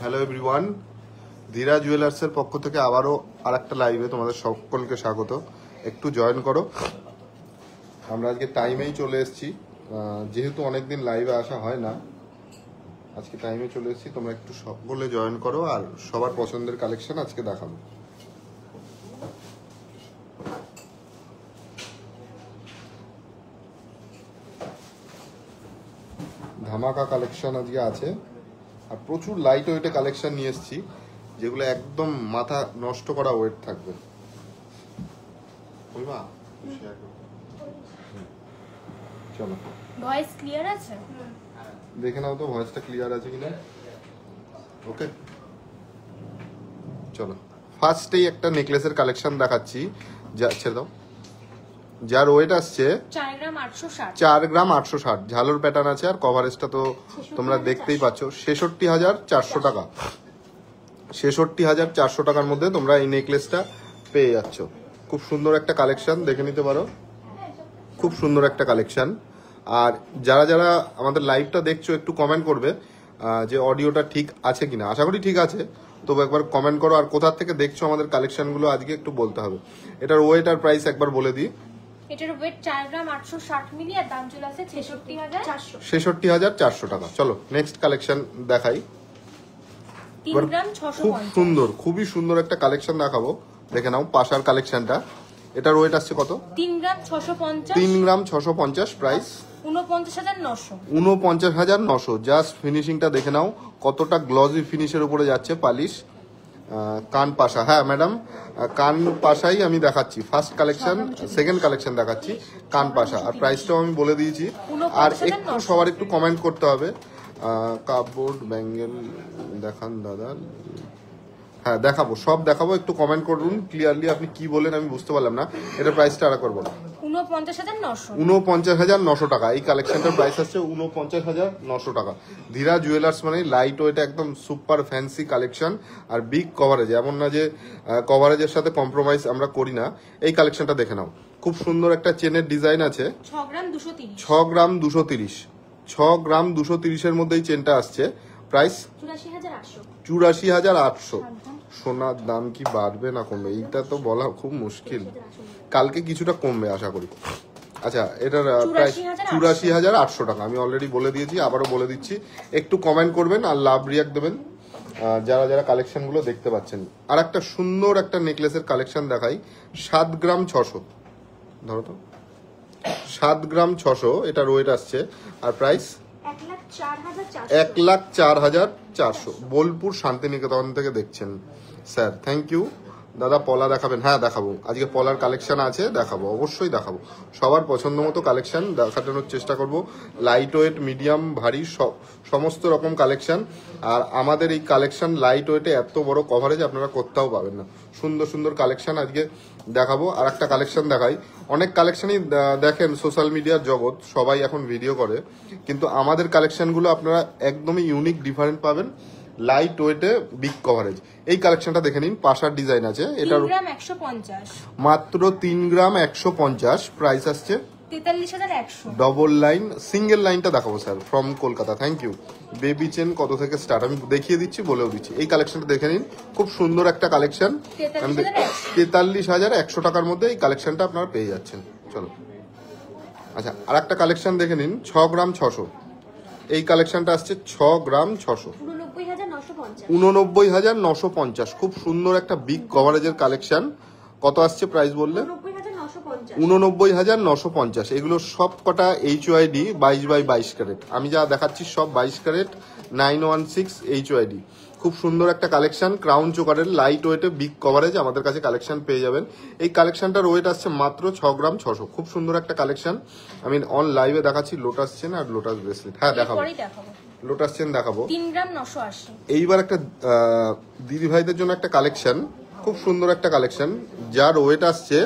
Hello everyone, ধীরা জুয়েলার্সের পক্ষ থেকে আবারও আরেকটা লাইভে তোমাদের সকলকে স্বাগত। একটু জয়েন করো। আমরা আজকে টাইমেই চলে এসেছি, যেহেতু অনেকদিন লাইভে আসা হয় না, আজকে টাইমে চলে এসেছি। তোমরা একটু সকলে জয়েন করো আর সবার পছন্দের কালেকশন আজকে দেখাবো। ধামাকা কালেকশন আজকে আছে আর প্রচুর লাইট ওয়েটে কালেকশন নিয়ে এসেছি, যেগুলো একদম মাথা নষ্ট করা ওয়েট থাকবে। চলো, ভয়েস ক্লিয়ার আছে? দেখে নাও তো ভয়েসটা ক্লিয়ার আছে কিনা। ওকে, চলো ফার্স্টেই একটা নেকলেসের কালেকশন দেখাচ্ছি। যা ছেড়ে দাও, যার ওয়েট আসছে 4 গ্রাম 860। 4 গ্রাম 860, ঝালর প্যাটার্ন আছে আর কভারেজটা তো তোমরা দেখতেই পাচ্ছ। 66,400 টাকা। 66,400 টাকার মধ্যে তোমরা এই নেকলেসটা পেয়ে যাচ্ছ। খুব সুন্দর একটা কালেকশন, দেখে নিতে পারো। খুব সুন্দর একটা কালেকশন। আর যারা যারা আমাদের লাইভটা দেখছো একটু কমেন্ট করবে যে অডিওটা ঠিক আছে কিনা। আশা করি ঠিক আছে, তবু একবার কমেন্ট করো। আর কোথা থেকে দেখছো আমাদের কালেকশনগুলো আজকে একটু বলতে হবে। এটার ওয়েট আর প্রাইস একবার বলে দিই। এটার ওয়েট 4 গ্রাম 860 মিলি আর দাম চলে আসে 66,400। 66,400 টাকা। চলো নেক্সট কালেকশন দেখাই। 3 গ্রাম খুব 650। সুন্দর, খুবই সুন্দর একটা কালেকশন দেখাবো। দেখে নাও পাশার কালেকশনটা। এটার ওয়েট আসছে কত? 3 গ্রাম 650। 3 গ্রাম 650, প্রাইস 49,900। 49,900। জাস্ট ফিনিশিংটা দেখে নাও, কতটা গ্লজি ফিনিশের উপরে যাচ্ছে পালিশ। কান পাশা, হ্যাঁ ম্যাডাম, কান পাশাই আমি দেখাচ্ছি। ফার্স্ট কালেকশন, সেকেন্ড কালেকশন দেখাচ্ছি কান পাশা। আর প্রাইসটাও আমি বলে দিয়েছি। আর একটু সবার একটু কমেন্ট করতে হবে। কাপবোর্ড ব্যাঙ্গেল দেখান দাদা। হ্যাঁ দেখাবো, সব দেখাবো। একটু কমেন্ট করুন ক্লিয়ারলি, আপনি কি বলেন আমি বুঝতে পারলাম না। এটার প্রাইসটা আর করবো না। 49,900। 49,900 টাকা। এই কালেকশনটার প্রাইস আছে 49,900 টাকা। ধীরা জুয়েলার্স মানে লাইট ওয়েট, একদম সুপার ফ্যান্সি কালেকশন আর বিগ কভারেজ। এমন না যে কভারেজের সাথে কম্প্রোমাইজ আমরা করি না। এই কালেকশনটা দেখে নাও, খুব সুন্দর একটা চেনের ডিজাইন আছে। 6 গ্রাম 230। 6 গ্রাম 230। 6 গ্রাম 230-এর মধ্যেই চেনটা আসছে। প্রাইস 84,800। 84,800। সোনার দাম কি বাড়বে না কমবে এইটা তো বলা খুব মুশকিল। কালকে কিছুটা কমবে আশা করি। আচ্ছা, এটার প্রাইস 84,800 টাকা। আমি অলরেডি বলে দিয়েছি, আবারও বলে দিচ্ছি। একটু কমেন্ট করবেন আর লাভ রিয়াক্ট দেবেন যারা যারা কালেকশনগুলো দেখতে পাচ্ছেন। আর একটা সুন্দর একটা নেকলেসের কালেকশন দেখাই। 7 গ্রাম 600, ধরো তো, 7 গ্রাম 600 এটার ওয়েট আসছে। আর প্রাইস 1,04,400। বোলপুর শান্তিনিকেতন থেকে দেখছেন স্যার, থ্যাংক ইউ দাদা। পলা দেখাবেন? হ্যাঁ দেখাবো, আজকে পলার কালেকশন আছে, দেখাবো, অবশ্যই দেখাবো। সবার পছন্দ মতো কালেকশন দেখানোর চেষ্টা করব। লাইট ওয়েট, মিডিয়াম, ভারী, সমস্ত রকম কালেকশন। আর আমাদের এই কালেকশন লাইট ওয়েটে এত বড় কভারেজ আপনারা কোথাও পাবেন না। সুন্দর সুন্দর কালেকশন আজকে দেখাবো। আর একটা কালেকশন দেখাই। অনেক কালেকশনই দেখেন সোশ্যাল মিডিয়ার জগৎ, সবাই এখন ভিডিও করে, কিন্তু আমাদের কালেকশনগুলো আপনারা একদমই ইউনিক, ডিফারেন্ট পাবেন। লাইট ওয়েটে বিগ কভারেজ। এই কালেকশনটা দেখে নিন, পাশার ডিজাইন আছে। এটা 3 গ্রাম 150। মাত্র 3 গ্রাম 150, প্রাইস আসছে 43,100। ডবল লাইন, সিঙ্গেল লাইনটা দেখাবো sir, from Kolkata, thank you. Baby chain কত থেকে স্টার্ট আমি দেখিয়ে দিচ্ছি, বলেও দিচ্ছি। এই কালেকশনটা দেখে নিন, খুব সুন্দর একটা কালেকশন। 43,100 টাকার মধ্যে এই কালেকশনটা আপনারা পেয়ে যাচ্ছেন। চলো, আচ্ছা আর একটা কালেকশন দেখে নিন। 6 গ্রাম 600, এই কালেকশনটা আসছে 6 গ্রাম 600, 89,950। খুব সুন্দর একটা বিগ কভারেজের কালেকশন। কত আসছে প্রাইস বললে? 89,950। এগুলো সব কটা HYD 22x22 ক্যারেট। আমি যা দেখাচ্ছি সব 22 ক্যারেট 916 HYD। খুব সুন্দর একটা কালেকশন, ক্রাউন চোকারের লাইট ওয়েটে বিগ কভারেজ আমাদের কাছে কালেকশন পেয়ে যাবেন। এই কালেকশনটার ওয়েট আসছে মাত্র 6 গ্রাম 600। খুব সুন্দর একটা কালেকশন। আমি অন লাইভে দেখাচ্ছি লোটাস চেন আর লোটাস ব্রেসলেট। হ্যাঁ দেখাবো, লোটাস চেন দেখাবো। 3 গ্রাম 980। এইবার একটা দিদি ভাইদের জন্য একটা কালেকশন, খুব সুন্দর একটা কালেকশন, যার ওয়েট আসছে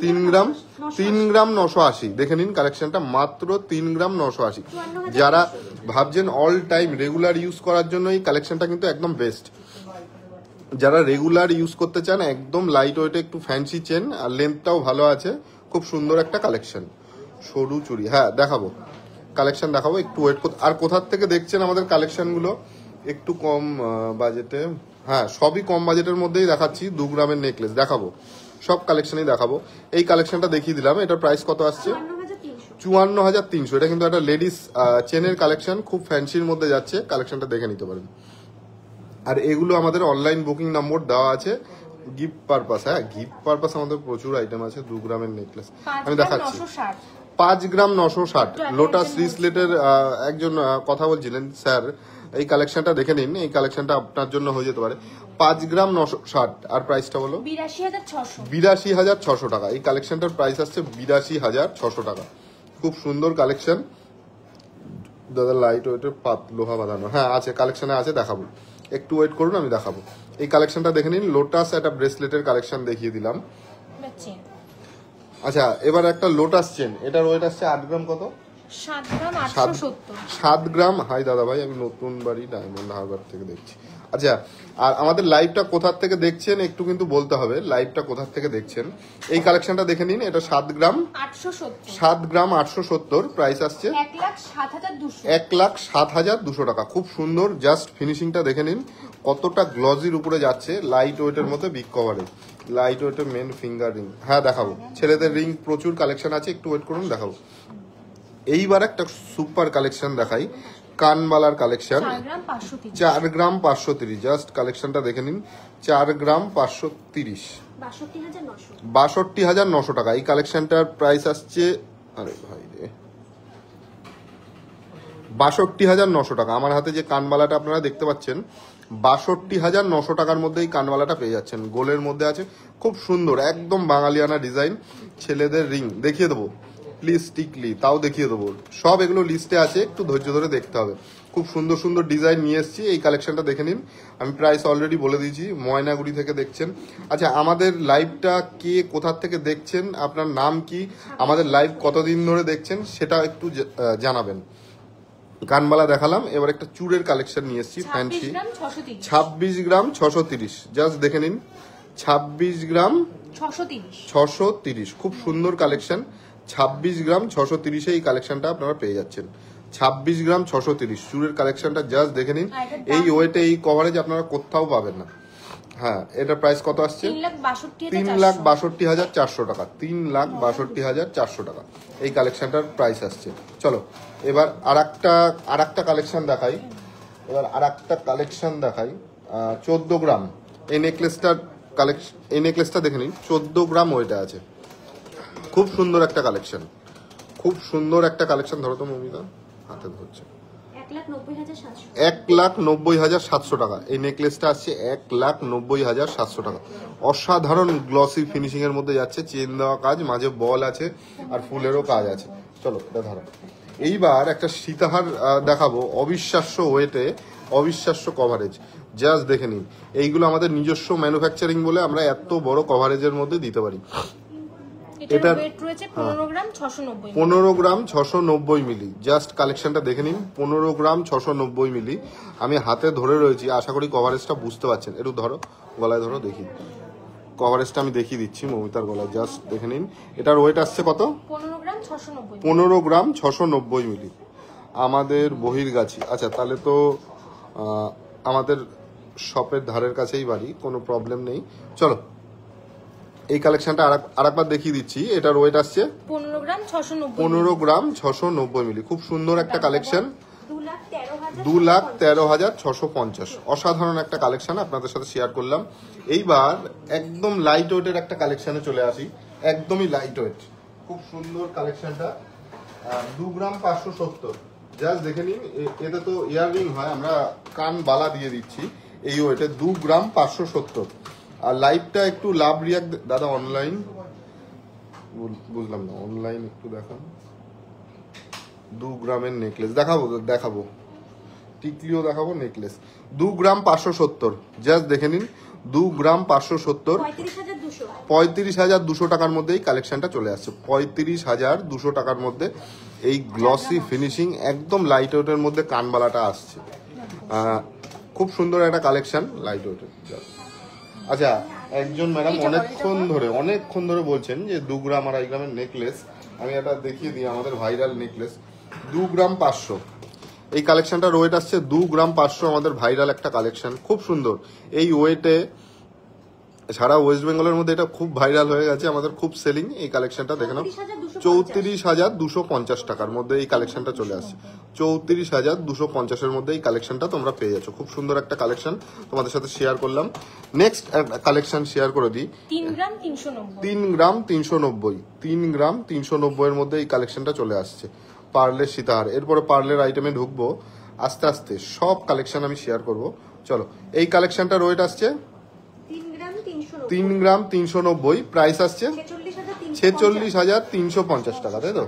3 গ্রাম 980। দেখে নিন কালেকশনটা, মাত্র 3 গ্রাম 980। যারা ভাবছেন অল টাইম রেগুলার ইউজ করার জন্য এই কালেকশনটা কিন্তু একদম বেস্ট। যারা রেগুলার ইউজ করতে চান, একদম লাইট ওয়েটে, একটু ফ্যান্সি চেন আর লেন্থটাও ভালো আছে। খুব সুন্দর একটা কালেকশন। সরু চুড়ি, হ্যাঁ দেখাবো। কালেকশন দেখাবো, একটু ওয়েট করতে। আর কোথার থেকে দেখছেন আমাদের কালেকশনগুলো একটু কম বাজেটে, হ্যাঁ সবই কম বাজেটের মধ্যেই দেখাচ্ছি। 2 গ্রামের নেকলেস দেখাবো, সব কালেকশনই দেখাবো। এই কালেকশনটা দেখিয়ে দিলাম, এটার প্রাইস কত আসছে? 54,300। এটা কিন্তু একটা লেডিস চেনের কালেকশন, খুব ফ্যান্সির মধ্যে যাচ্ছে, কালেকশনটা দেখে নিতে পারেন। আর এগুলো আমাদের অনলাইন বুকিং নম্বর দেওয়া আছে গিফট পারপাস। হ্যাঁ গিফট পারপাস আমাদের প্রচুর আইটেম আছে। 2 গ্রামের নেকলেস আমি দেখাচ্ছি, 5 গ্রাম 960। লোটাস রিসলেটের একজন কথা বলছিলেন, স্যার এই কালেকশনটা দেখে নিন, এই কালেকশনটা আপনার জন্য হয়ে যেতে পারে। 5 গ্রাম 960 আর প্রাইসটা বলো 82,600 টাকা। এই কালেকশনটার প্রাইস আসছে 82,600 টাকা। খুব সুন্দর কালেকশন দাদা, লাইট ওয়েটের লোহা বাঁধানো, হ্যাঁ আছে কালেকশনে আছে, দেখাবো একটু ওয়েট করুন আমি দেখাবো। এই কালেকশনটা দেখে নিন, লোটাস একটা ব্রেসলেটের কালেকশন দেখিয়ে দিলাম। আচ্ছা এবার একটা লোটাস চেন, এটার ওয়েট আসছে 8 গ্রাম কত? 7 গ্রাম। হাই দাদা ভাই, আমি নতুন বাড়ি ডায়মন্ড হারবার থেকে দেখছি। আচ্ছা আর আমাদের লাইভটা কোথার থেকে দেখছেন একটু কিন্তু বলতে হবে, লাইভটা কোথার থেকে দেখছেন। এই কালেকশনটা দেখে নিন, এটা 7 গ্রাম 870, প্রাইস আসছে 1,07,200 টাকা। খুব সুন্দর, জাস্ট ফিনিশিংটা দেখে নিন কতটা গ্লজির উপরে যাচ্ছে, লাইট ওয়েটের মধ্যে, বিগ কভারে, লাইট ওয়েটের মেন ফিঙ্গার রিং। হ্যাঁ দেখাবো, ছেলেদের রিং প্রচুর কালেকশন আছে, একটু ওয়েট করুন দেখাবো। এইবার একটা সুপার কালেকশন দেখাই, কানবালার কালেকশন, 4 গ্রাম 530। জাস্ট কালেকশনটা দেখে নিন, 4 গ্রাম 530, 62,900 টাকা। এই কালেকশনটার প্রাইস আসছে, আরে ভাই রে, 62,900 টাকা। আমার হাতে যে কানবালাটা আপনারা দেখতে পাচ্ছেন, 62,900 টাকার মধ্যে এই কানবালাটা পেয়ে যাচ্ছেন। গোলের মধ্যে আছে, খুব সুন্দর, একদম বাঙালিয়ানা ডিজাইন। ছেলেদের রিং দেখিয়ে দেবো প্লিজ, টিকলি তাও দেখিয়ে দেবো, সব এগুলো লিস্টে আছে, একটু ধৈর্য ধরে দেখতে হবে। খুব সুন্দর সুন্দর ডিজাইন নিয়ে এসেছি, এই কালেকশনটা দেখে নিন। আমি প্রাইস অলরেডি বলে দিয়েছি, ময়নাগুড়ি থেকে দেখছেন। আচ্ছা আমাদের লাইভটা কে কোথা থেকে দেখছেন, আপনার নাম কি, আমাদের লাইভ কতদিন ধরে দেখছেন সেটা একটু জানাবেন। কানবালা দেখালাম, এবার একটা চুড়ের কালেকশন নিয়ে এসেছি ফ্যান্সি, 26 গ্রাম 630। জাস্ট দেখে নিন, 26 গ্রাম 630, খুব সুন্দর কালেকশন। 26 গ্রাম 630 এই কালেকশনটা আপনারা পেয়ে যাচ্ছেন। 26 গ্রাম 630 চুড়ের কালেকশনটা জাস্ট দেখে নিন, এই ওয়েটে এই কভারেজ আপনারা কোথাও পাবেন না। হ্যাঁ এটার প্রাইস কত আসছে? 3,62,400 টাকা, 3,62,400 টাকা এই কালেকশনটার প্রাইস আসছে। চলো এবার আর একটা কালেকশন দেখাই, 14 গ্রাম এই নেকলেসটা দেখে নিন, 14 গ্রাম ওয়েটে আছে। খুব সুন্দর একটা কালেকশন, ধরো তো মমিতা, হাতে ধরছে, 1,90,700 টাকা। এই নেকলেসটা আসছে 1,90,700 টাকা। অসাধারণ গ্লসি ফিনিশিং এর মধ্যে যাচ্ছে, চেন দেওয়া কাজ, মাঝে বল আছে আর ফুলেরও কাজ আছে। চলো এটা ধরো। এইবার একটা সীতাহার দেখাবো, অবিশ্বাস্য ওয়েটে, অবিশ্বাস্য কভারেজ, জাস্ট দেখে নিন। এইগুলো আমাদের নিজস্ব ম্যানুফ্যাকচারিং বলে আমরা এত বড় কভারেজের মধ্যে দিতে পারি। এটার ওয়েট রয়েছে 15 গ্রাম 690, 15 গ্রাম 690 মিলি। জাস্ট কালেকশনটা দেখে নিন, 15 গ্রাম 690 মিলি। আমি হাতে ধরে রয়েছি, আশা করি কভারেজটা বুঝতে পারছেন। একটু ধরো, গলায় ধরো, দেখি কভারেজটা আমি দেখিয়ে দিচ্ছি মমিতার গলায়, জাস্ট দেখে নিন। এটার ওয়েট আসছে কত? 15 গ্রাম 690 মিলি। আমাদের বহিরগাছি। আচ্ছা তাহলে তো আমাদের শপের ধারের কাছেই বাড়ি, কোনো প্রবলেম নেই। চলো এই কালেকশনটা আরেকবার দেখিয়ে দিচ্ছি। এটার ওয়েট আসছে 15 গ্রাম 690 মিলি। খুব সুন্দর একটা কালেকশন, 2,13,650। অসাধারণ একটা কালেকশন আপনাদের সাথে শেয়ার করলাম। এইবার একদম লাইট ওয়েটের একটা কালেকশনে চলে আসি, একদমই লাইট ওয়েট, খুব সুন্দর কালেকশনটা, 2 গ্রাম 570। জাস্ট দেখে নিন, এতে তো ইয়াররিং হয়, আমরা কান বালা দিয়ে দিচ্ছি এই ওয়েটে, 2 গ্রাম 570। আর লাইভটা একটু লাভ রিয়াক্ট দাদা, অনলাইন বুঝলাম না, অনলাইন একটু দেখান। 2 গ্রামের নেকলেস দেখাবো, টিকলিও দেখাবো, নেকলেস 2 গ্রাম 570। জাস্ট দেখে নিন, 2 গ্রাম 570, 35,200 টাকার মধ্যে এই কালেকশনটা চলে আসছে। 35,200 টাকার মধ্যে এই গ্লসি ফিনিশিং, একদম লাইট ওয়েটের মধ্যে কানবালাটা আসছে। খুব সুন্দর একটা কালেকশন, লাইট ওয়েটের। আচ্ছা একজন ম্যাডাম অনেকক্ষণ ধরে বলছেন যে 2 গ্রাম 2.5 গ্রামের নেকলেস, আমি এটা দেখিয়ে দিই, আমাদের ভাইরাল নেকলেস। 2 গ্রাম 500। এই কালেকশনটার ওয়েট আসছে 2 গ্রাম 500, আমাদের ভাইরাল একটা কালেকশন, খুব সুন্দর। এই ওয়েটে সারা ওয়েস্ট বেঙ্গলের মধ্যে এটা খুব ভাইরাল হয়ে গেছে, আমাদের খুব সেলিং এই কালেকশনটা। দেখে নাও 34,250 টাকার মধ্যে এই কালেকশনটা চলে আসছে। 34,250-এর মধ্যে এই কালেকশনটা তোমরা পেয়ে যাচ্ছ। খুব সুন্দর একটা কালেকশন তোমাদের সাথে শেয়ার করলাম। নেক্সট কালেকশন শেয়ার করে দিই। 3 গ্রাম 390। 3 গ্রাম 390, 3 গ্রাম 390-এর মধ্যে এই কালেকশনটা চলে আসছে। পার্লের সীতাহার, এরপরে পার্লের আইটেমে ঢুকবো আস্তে আস্তে, সব কালেকশন আমি শেয়ার করব। চলো, এই কালেকশনটার ওয়েট আসছে 3 গ্রাম 390, প্রাইস আসছে 46,350 টাকা, তাই তো?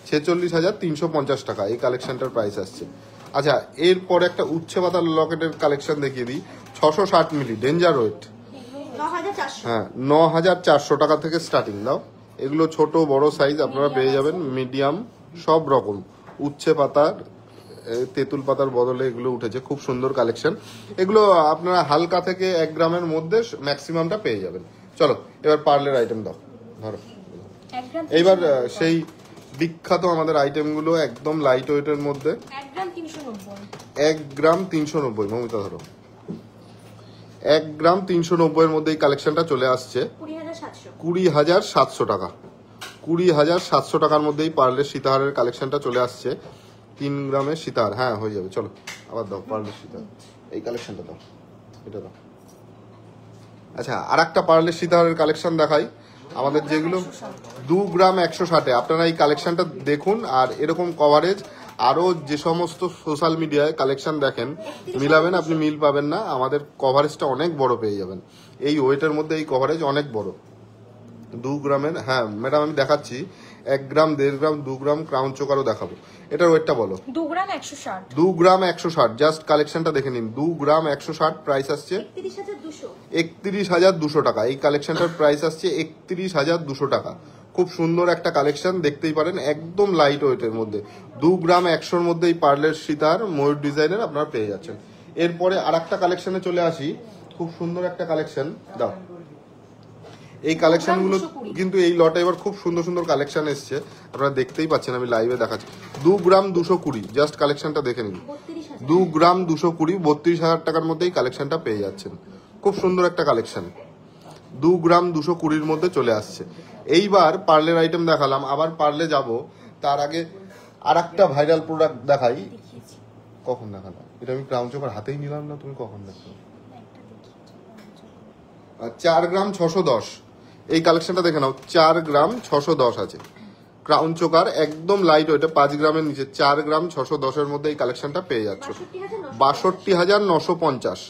46,350 টাকা এই কালেকশনটার প্রাইস আসছে। আচ্ছা, এরপরে একটা উচ্ছে পাতার লকেটের কালেকশন দেখিয়ে দিই। 660 মিলি ডেঞ্জার ওয়েট, 9400। হ্যাঁ 9,400 টাকা থেকে স্টার্টিং। দাও, এগুলো ছোট বড় সাইজ আপনারা পেয়ে যাবেন, মিডিয়াম সব রকম। উচ্ছে পাতার তেঁতুল পাতার বদলে এগুলো উঠেছে, খুব সুন্দর কালেকশন। এগুলো আপনারা হালকা থেকে 1 গ্রামের মধ্যে ম্যাক্সিমামটা পেয়ে যাবেন। চলো, এবার পার্লের আইটেম দাও, ধরো। 1 গ্রাম এইবার সেই বিখ্যাত আমাদের আইটেমগুলো একদম লাইট ওয়েটের মধ্যে। 1 গ্রাম 390। 1 গ্রাম 390, মমিতা ধরো। 1 গ্রাম 390-এর মধ্যে এই কালেকশনটা চলে আসছে 20,700 টাকা। 20,700 টাকার মধ্যেই পার্লের সীতাহারের কালেকশনটা চলে আসছে। 3 গ্রামের সীতাহার, হ্যাঁ হয়ে যাবে। চলো আবার দাও পার্লের সীতাহার, এই কালেকশনটা দাও, এটা দাও। আচ্ছা, আর একটা পার্লের সীতাহারের কালেকশন দেখাই আমাদের, যেগুলো 2 গ্রাম 160-এ। আপনারা এই কালেকশনটা দেখুন, আর এরকম কভারেজ আরো যে সমস্ত সোশ্যাল মিডিয়ায় কালেকশন দেখেন মিলাবেন, আপনি মিল পাবেন না। আমাদের কভারেজটা অনেক বড় পেয়ে যাবেন এই ওয়েটের মধ্যে, এই কভারেজ অনেক বড়। 2 গ্রামের, হ্যাঁ ম্যাডাম আমি দেখাচ্ছি। 1 গ্রাম 1.5 গ্রাম 2 গ্রাম ক্রাউন চোকারও দেখাবো। এটার ওয়েটটা বলো। 2 গ্রাম 160। 2 গ্রাম 160, জাস্ট কালেকশনটা দেখে নিন। 2 গ্রাম 160, প্রাইস আসছে 31,200 টাকা। এই কালেকশনটার প্রাইস আসছে 31,200 টাকা। খুব সুন্দর একটা কালেকশন, দেখতেই পারেন, একদম লাইট ওয়েটের মধ্যে। 2 গ্রাম 100-র মধ্যে এই পার্লের সীতার ময়ূর ডিজাইনের আপনারা পেয়ে যাচ্ছেন। এরপরে আর একটা কালেকশনে চলে আসি, খুব সুন্দর একটা কালেকশন। দাও, এই কালেকশনগুলো কিন্তু এই লটে এবার খুব সুন্দর সুন্দর কালেকশন এসছে, আপনারা দেখতেই পাচ্ছেন, আমি লাইভে দেখাচ্ছি। 2 গ্রাম 220, জাস্ট কালেকশনটা দেখে নিন। 2 গ্রাম 220, 32,000 টাকার মধ্যেই কালেকশনটা পেয়ে যাচ্ছেন। খুব সুন্দর একটা কালেকশন, 2 গ্রাম 220-র মধ্যে চলে আসছে। এইবার পার্লের আইটেম দেখালাম, আবার পার্লে যাব, তার আগে আর একটা ভাইরাল প্রোডাক্ট দেখাই। কখন দেখালাম এটা? আমি ক্রাউন চোকার হাতেই নিলাম না, তুমি কখন দেখো? 4 গ্রাম 610, এই কালেকশনটা দেখে নাও। 4 গ্রাম 610 আছে, ক্রাউন চোকার, একদম লাইট ওয়েটে, 5 গ্রামের নিচে। 4 গ্রাম 610-এর মধ্যে এই কালেকশনটা পেয়ে যাচ্ছ। 62,950,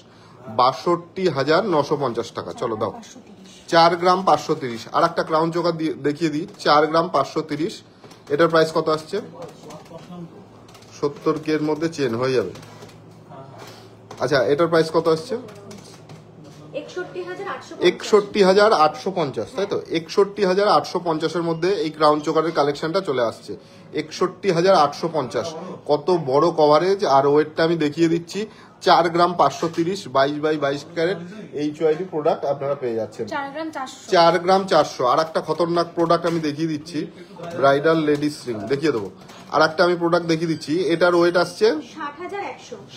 62,950 টাকা। চলো দাও, 4 গ্রাম 530। আর একটা ক্রাউন চোকার দেখিয়ে দিই, 4 গ্রাম 530, এটার প্রাইস কত আসছে? 70K এর মধ্যে চেন হয়ে যাবে। আচ্ছা, এটার প্রাইস কত আসছে? 61,850, তাই তো? 61,850-এর মধ্যে এই ক্রাউন চোকারের কালেকশনটা চলে আসছে। 61,850, কত বড় কভারেজ, আর ওয়েটটা আমি দেখিয়ে দিচ্ছি। 4 গ্রাম 530, 22x22 ক্যারেট HYD প্রোডাক্ট আপনারা পেয়ে যাচ্ছেন। 4 গ্রাম 400। 4 গ্রাম 400। আর একটা খতরনাক প্রোডাক্ট আমি দেখিয়ে দিচ্ছি, ব্রাইডাল লেডিস রিং দেখিয়ে দেবো। আর একটা আমি প্রোডাক্ট দেখিয়ে দিচ্ছি, এটার ওয়েট আসছে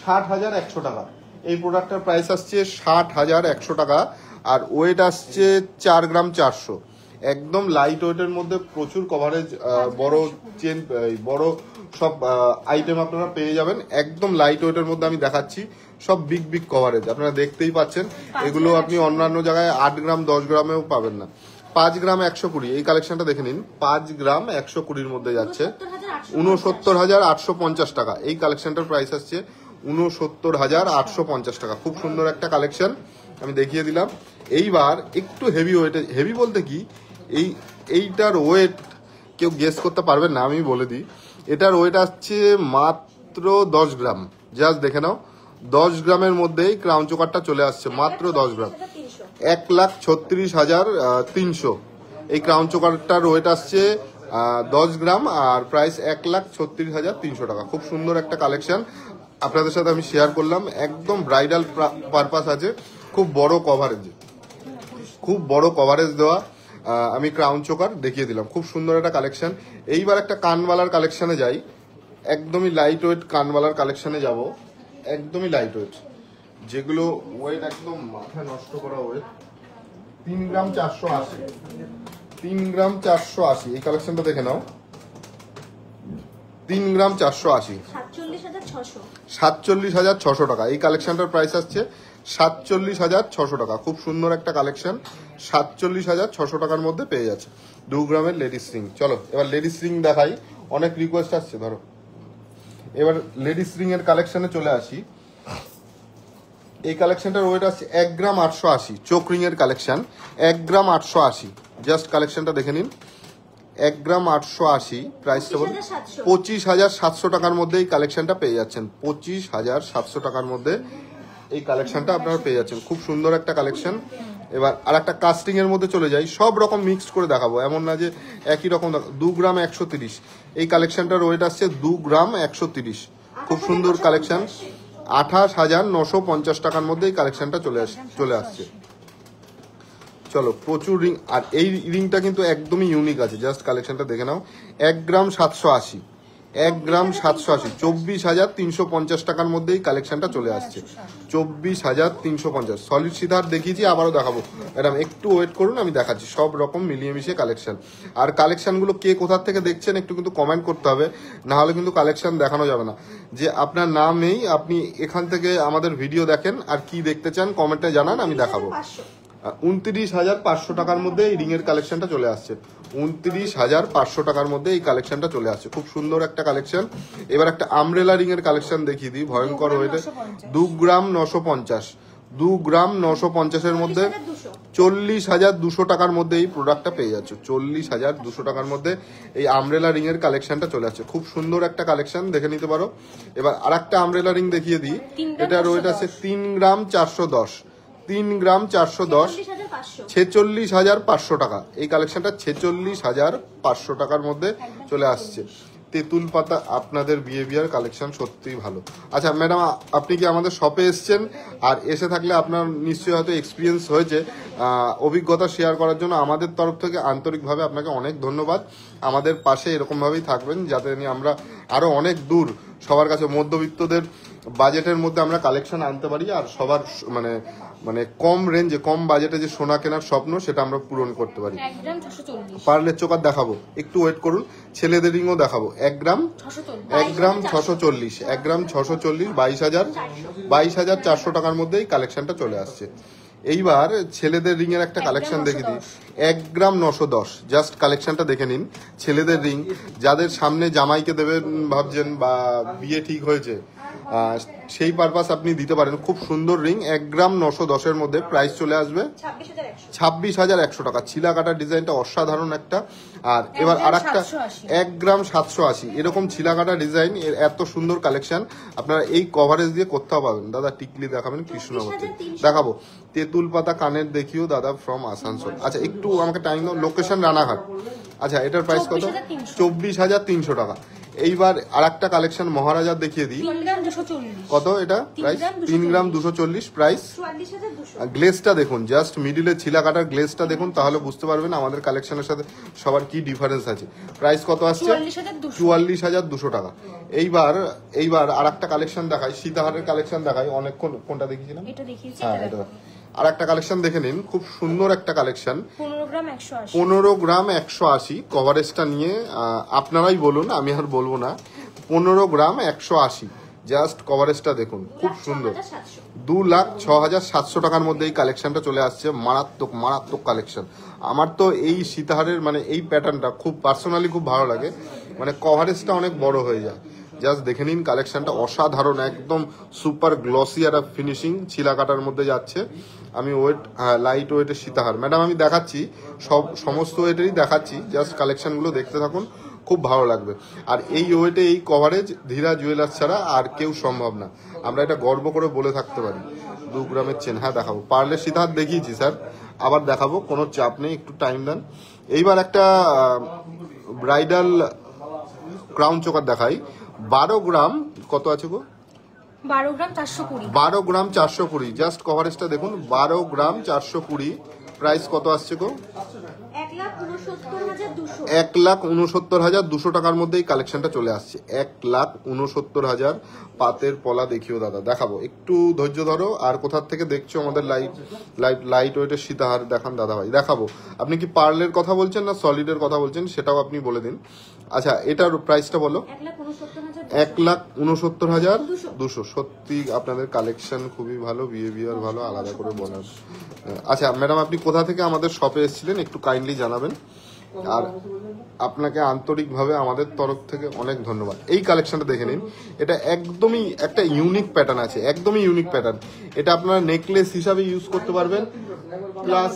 60,100 টাকা। এই প্রোডাক্টের প্রাইস আসছে 60,100 টাকা, আর ওয়েট আসছে 4 গ্রাম 400। একদম লাইট ওয়েটের মধ্যে প্রচুর কভারেজ, বড় চেন, বড় সব আইটেম আপনারা পেয়ে যাবেন। একদম লাইট ওয়েটের মধ্যে আমি দেখাচ্ছি, সব বিগ বিগ কভারেজ আপনারা দেখতেই পাচ্ছেন। এগুলো আপনি অন্যান্য জায়গায় 8 গ্রাম 10 গ্রামেও পাবেন না। 5 গ্রাম 120, এই কালেকশনটা দেখে নিন। 5 গ্রাম 120-র মধ্যে যাচ্ছে 69,850 টাকা। এই কালেকশনটার প্রাইস আসছে 69,850 টাকা। খুব সুন্দর একটা কালেকশন আমি দেখিয়ে দিলাম। এইবার একটু হেভি ওয়েটে, হেভি বলতে কি, এইটার ওয়েট কেউ গেস করতে পারবেন না, আমি বলে দিই। এটার ওয়েট আসছে মাত্র 10 গ্রাম, জাস্ট দেখে নাও। 10 গ্রামের মধ্যেই ক্রাউন চোকারটা চলে আসছে, মাত্র 10 গ্রাম। 1,36,300 এই ক্রাউন চোকারটার ওয়েট আসছে 10 গ্রাম, আর প্রাইস 1,36,300 টাকা। খুব সুন্দর একটা কালেকশন আপনাদের সাথে আমি শেয়ার করলাম, একদম ব্রাইডাল পারপাস আছে। খুব বড় কভারেজ, খুব বড় কভারেজ দেওয়া আমি ক্রাউন চোকার দেখিয়ে দিলাম। খুব সুন্দর একটা কালেকশন। এইবার একটা কানবালার কালেকশনে যাই। একদমই লাইট ওয়েট কানবালার কালেকশনে যাব, একদমই লাইট ওয়েট, যেগুলো ওয়েট একদম মাথা নষ্ট করা ওয়েট। 3 গ্রাম 480, 3 গ্রাম 480, এই কালেকশনটা দেখে নাও। 3 গ্রাম 480, 47,600 টাকা। এই কালেকশনটার প্রাইস আসছে 47,600 টাকা। খুব সুন্দর একটা কালেকশন, 47,600 টাকার মধ্যে পেয়ে যাচ্ছে 2 গ্রামের লেডিস রিং। চলো এবার লেডিস রিং দেখাই, অনেক রিকোয়েস্ট আসছে। ধরো এবার লেডিস রিং এর কালেকশনে চলে আসি। এই কালেকশনটার ওয়েট আছে 1 গ্রাম 880, চোখ রিং এর কালেকশন, 1 গ্রাম 880। জাস্ট কালেকশনটা দেখে নিন, 1 গ্রাম 880, প্রাইসটা বলুন 25,700 টাকার মধ্যে এই কালেকশনটা পেয়ে যাচ্ছেন। 25,700 টাকার মধ্যে এই কালেকশনটা আপনারা পেয়ে যাচ্ছেন। খুব সুন্দর একটা কালেকশন। এবার আর একটা কাস্টিং এর মধ্যে চলে যাই, সব রকম মিক্সড করে দেখাবো, এমন না যে একই রকম। 2 গ্রাম 130, এই কালেকশনটার ওয়েট আসছে 2 গ্রাম 130। খুব সুন্দর কালেকশন, 28,950 টাকার মধ্যে এই কালেকশনটা চলে আসছে। চলো প্রচুর রিং, আর এই রিংটা কিন্তু একদমই ইউনিক আছে। জাস্ট কালেকশনটা দেখে নাও, 1 গ্রাম 780, 1 গ্রাম 780, 24,350 টাকার মধ্যে এই কালেকশনটা চলে আসছে। 24,350। সলিড সিদ্ধার দেখিয়েছি, আবারও দেখাবো ম্যাডাম, একটু ওয়েট করুন, আমি দেখাচ্ছি। সব রকম মিলিয়ে মিশিয়ে কালেকশন। আর কালেকশনগুলো কে কোথা থেকে দেখছেন একটু কিন্তু কমেন্ট করতে হবে, না হলে কিন্তু কালেকশন দেখানো যাবে না। যে আপনার নাম নেই, আপনি এখান থেকে আমাদের ভিডিও দেখেন, আর কি দেখতে চান কমেন্টে জানান, আমি দেখাবো। 29,500 টাকার মধ্যে এই রিং এর কালেকশনটা চলে আসছে। 29,500 টাকার মধ্যে এই কালেকশনটা চলে আসছে। খুব সুন্দর একটা কালেকশন। এবার একটা আমব্রেলা রিং এর কালেকশন দেখিয়ে দিই, ভয়ঙ্কর ওয়েটে। 2 গ্রাম 950, 2 গ্রাম 950 এর মধ্যে 40,200 টাকার মধ্যে এই প্রোডাক্টটা পেয়ে যাচ্ছে। 40,200 টাকার মধ্যে এই আমব্রেলা রিং এর কালেকশনটা চলে আসছে। খুব সুন্দর একটা কালেকশন, দেখে নিতে পারো। এবার আর একটা আমব্রেলা রিং দেখিয়ে দিই, এটার ওয়েট আছে 3 গ্রাম 410, 3 গ্রাম 410, 46,500 টাকা। এই কালেকশনটা 46,500 টাকার মধ্যে চলে আসছে। তেঁতুল পাতা, আপনাদের বিহেভিয়ার কালেকশন সত্যিই ভালো। আচ্ছা ম্যাডাম, আপনি কি আমাদের শপে এসছেন? আর এসে থাকলে আপনার নিশ্চয়ই হয়তো এক্সপিরিয়েন্স হয়েছে, অভিজ্ঞতা শেয়ার করার জন্য আমাদের তরফ থেকে আন্তরিকভাবে আপনাকে অনেক ধন্যবাদ। আমাদের পাশে এরকমভাবেই থাকবেন, যাতে আমরা আরও অনেক দূর সবার কাছে মধ্যবিত্তদের বাজেটের মধ্যে আমরা কালেকশন আনতে পারি, আর সবার মানে মানে কম রেঞ্জে কম বাজেটে যে সোনা কেনার স্বপ্ন সেটা আমরা পূরণ করতে পারি। পার্লের চোকার দেখাবো, একটু ওয়েট করুন। ছেলেদের রিংও দেখাবো, 1 গ্রাম 640, 1 গ্রাম 640, 22,400 টাকার মধ্যে এই কালেকশনটা চলে আসছে। এইবার ছেলেদের রিং এর একটা কালেকশন দেখে দিই, 1 গ্রাম 910। জাস্ট কালেকশনটা দেখে নিন। ছেলেদের রিং, যাদের সামনে জামাইকে দেবেন ভাবছেন বা বিয়ে ঠিক হয়েছে, সেই পারপাস আপনি দিতে পারেন। খুব সুন্দর রিং, 1 গ্রাম 910 এর মধ্যে প্রাইস চলে আসবে 26,100 টাকা। ছিলা কাটার ডিজাইনটা অসাধারণ একটা। আর এবার আর একটা 1 গ্রাম 780, এরকম ছিলা কাটা ডিজাইন, এর এত সুন্দর কালেকশন আপনারা এই কভারেজ দিয়ে কোথাও পাবেন। দাদা টিকলি দেখাবেন, কৃষ্ণমূর্তি দেখাবো, তেঁতুল পাতা কানের দেখিও দাদা ফ্রম আসানসোল। আচ্ছা একটু আমাকে টাইম দাও, লোকেশন রানাঘাট। আচ্ছা এটার প্রাইস কত? 24,300 টাকা। এইবার আর একটা কালেকশন মহারাজার দেখিয়ে দিই, কত এটা প্রাইস? 3 গ্রাম 240, প্রাইস। গ্লেজটা দেখুন, জাস্ট মিডিলে ছিলা কাটার গ্লেজটা দেখুন, তাহলে বুঝতে পারবেন আমাদের কালেকশনের সাথে সবার কি ডিফারেন্স আছে। প্রাইস কত আসছে? 44,200 টাকা। এইবার আর একটা কালেকশন দেখাই, সীতাহারের কালেকশন দেখাই। অনেকক্ষণ কোনটা দেখিয়েছিলাম? হ্যাঁ এটা। আর একটা কালেকশন দেখে নিন, খুব সুন্দর একটা কালেকশন, 15 গ্রাম 180। কভারেজটা নিয়ে আপনারাই বলুন, আমি আর বলবো না। 15 গ্রাম 180, জাস্ট কভারেজটা দেখুন, খুব সুন্দর। 2,06,700 টাকার মধ্যে এই কালেকশনটা চলে আসছে। মারাত্মক মারাত্মক কালেকশন। আমার তো এই সীতাহারের মানে এই প্যাটার্নটা খুব পার্সোনালি খুব ভালো লাগে, মানে কভারেজটা অনেক বড় হয়ে যায়। জাস্ট দেখে নিন কালেকশনটা অসাধারণ, একদম সুপার গ্লসি আর ফিনিশিং ছিলা কাটার মধ্যে যাচ্ছে। আমি ওয়েট, লাইট ওয়েটের সীতাহার ম্যাডাম আমি দেখাচ্ছি, সমস্ত ওয়েটেরই দেখাচ্ছি। জাস্ট কালেকশনগুলো দেখতে থাকুন, খুব ভালো লাগবে। আর এই ওয়েটে এই কভারেজ ধীরা জুয়েলার্স ছাড়া আর কেউ সম্ভব না, আমরা এটা গর্ব করে বলে থাকতে পারি। 2 গ্রামের চেন, হ্যাঁ দেখাবো। পার্লের সীতাহার দেখিয়েছি স্যার, আবার দেখাবো, কোনো চাপ নেই, একটু টাইম দেন। এইবার একটা ব্রাইডাল ক্রাউন চোকার দেখাই, 12 গ্রাম কত আছে গো? 12 গ্রাম 420, 12 গ্রাম 420। জাস্ট কভারেজটা দেখুন, 12 গ্রাম 420, প্রাইস কত আসছে গো? 1,69,200। 1,69,200 টাকার মধ্যে এই কালেকশনটা চলে আসছে। 1,69,000 পাতের পলা দেখিও দাদা, দেখাবো, একটু ধৈর্য ধরো। আর কোথার থেকে দেখছো আমাদের লাইট ওয়েটের সীতাহার দেখান দাদা ভাই, দেখাবো। আপনি কি পার্লের কথা বলছেন না সলিডের কথা বলছেন সেটাও আপনি বলে দিন। আচ্ছা, এটার প্রাইসটা বলো। 1,69,200। সত্যি আপনাদের কালেকশন খুবই ভালো, বিহেভিয়ার ভালো, আলাদা করে বলার। আচ্ছা ম্যাডাম, আপনি কোথা থেকে আমাদের শপে এসেছিলেন একটু কাইন্ডলি জানাবেন। আর আপনাকে আন্তরিকভাবে আমাদের তরফ থেকে অনেক ধন্যবাদ। এই কালেকশনটা দেখে নিন, এটা একদমই একটা ইউনিক প্যাটার্ন আছে, একদমই ইউনিক প্যাটার্ন। এটা আপনারা নেকলেস হিসাবে ইউজ করতে পারবেন, প্লাস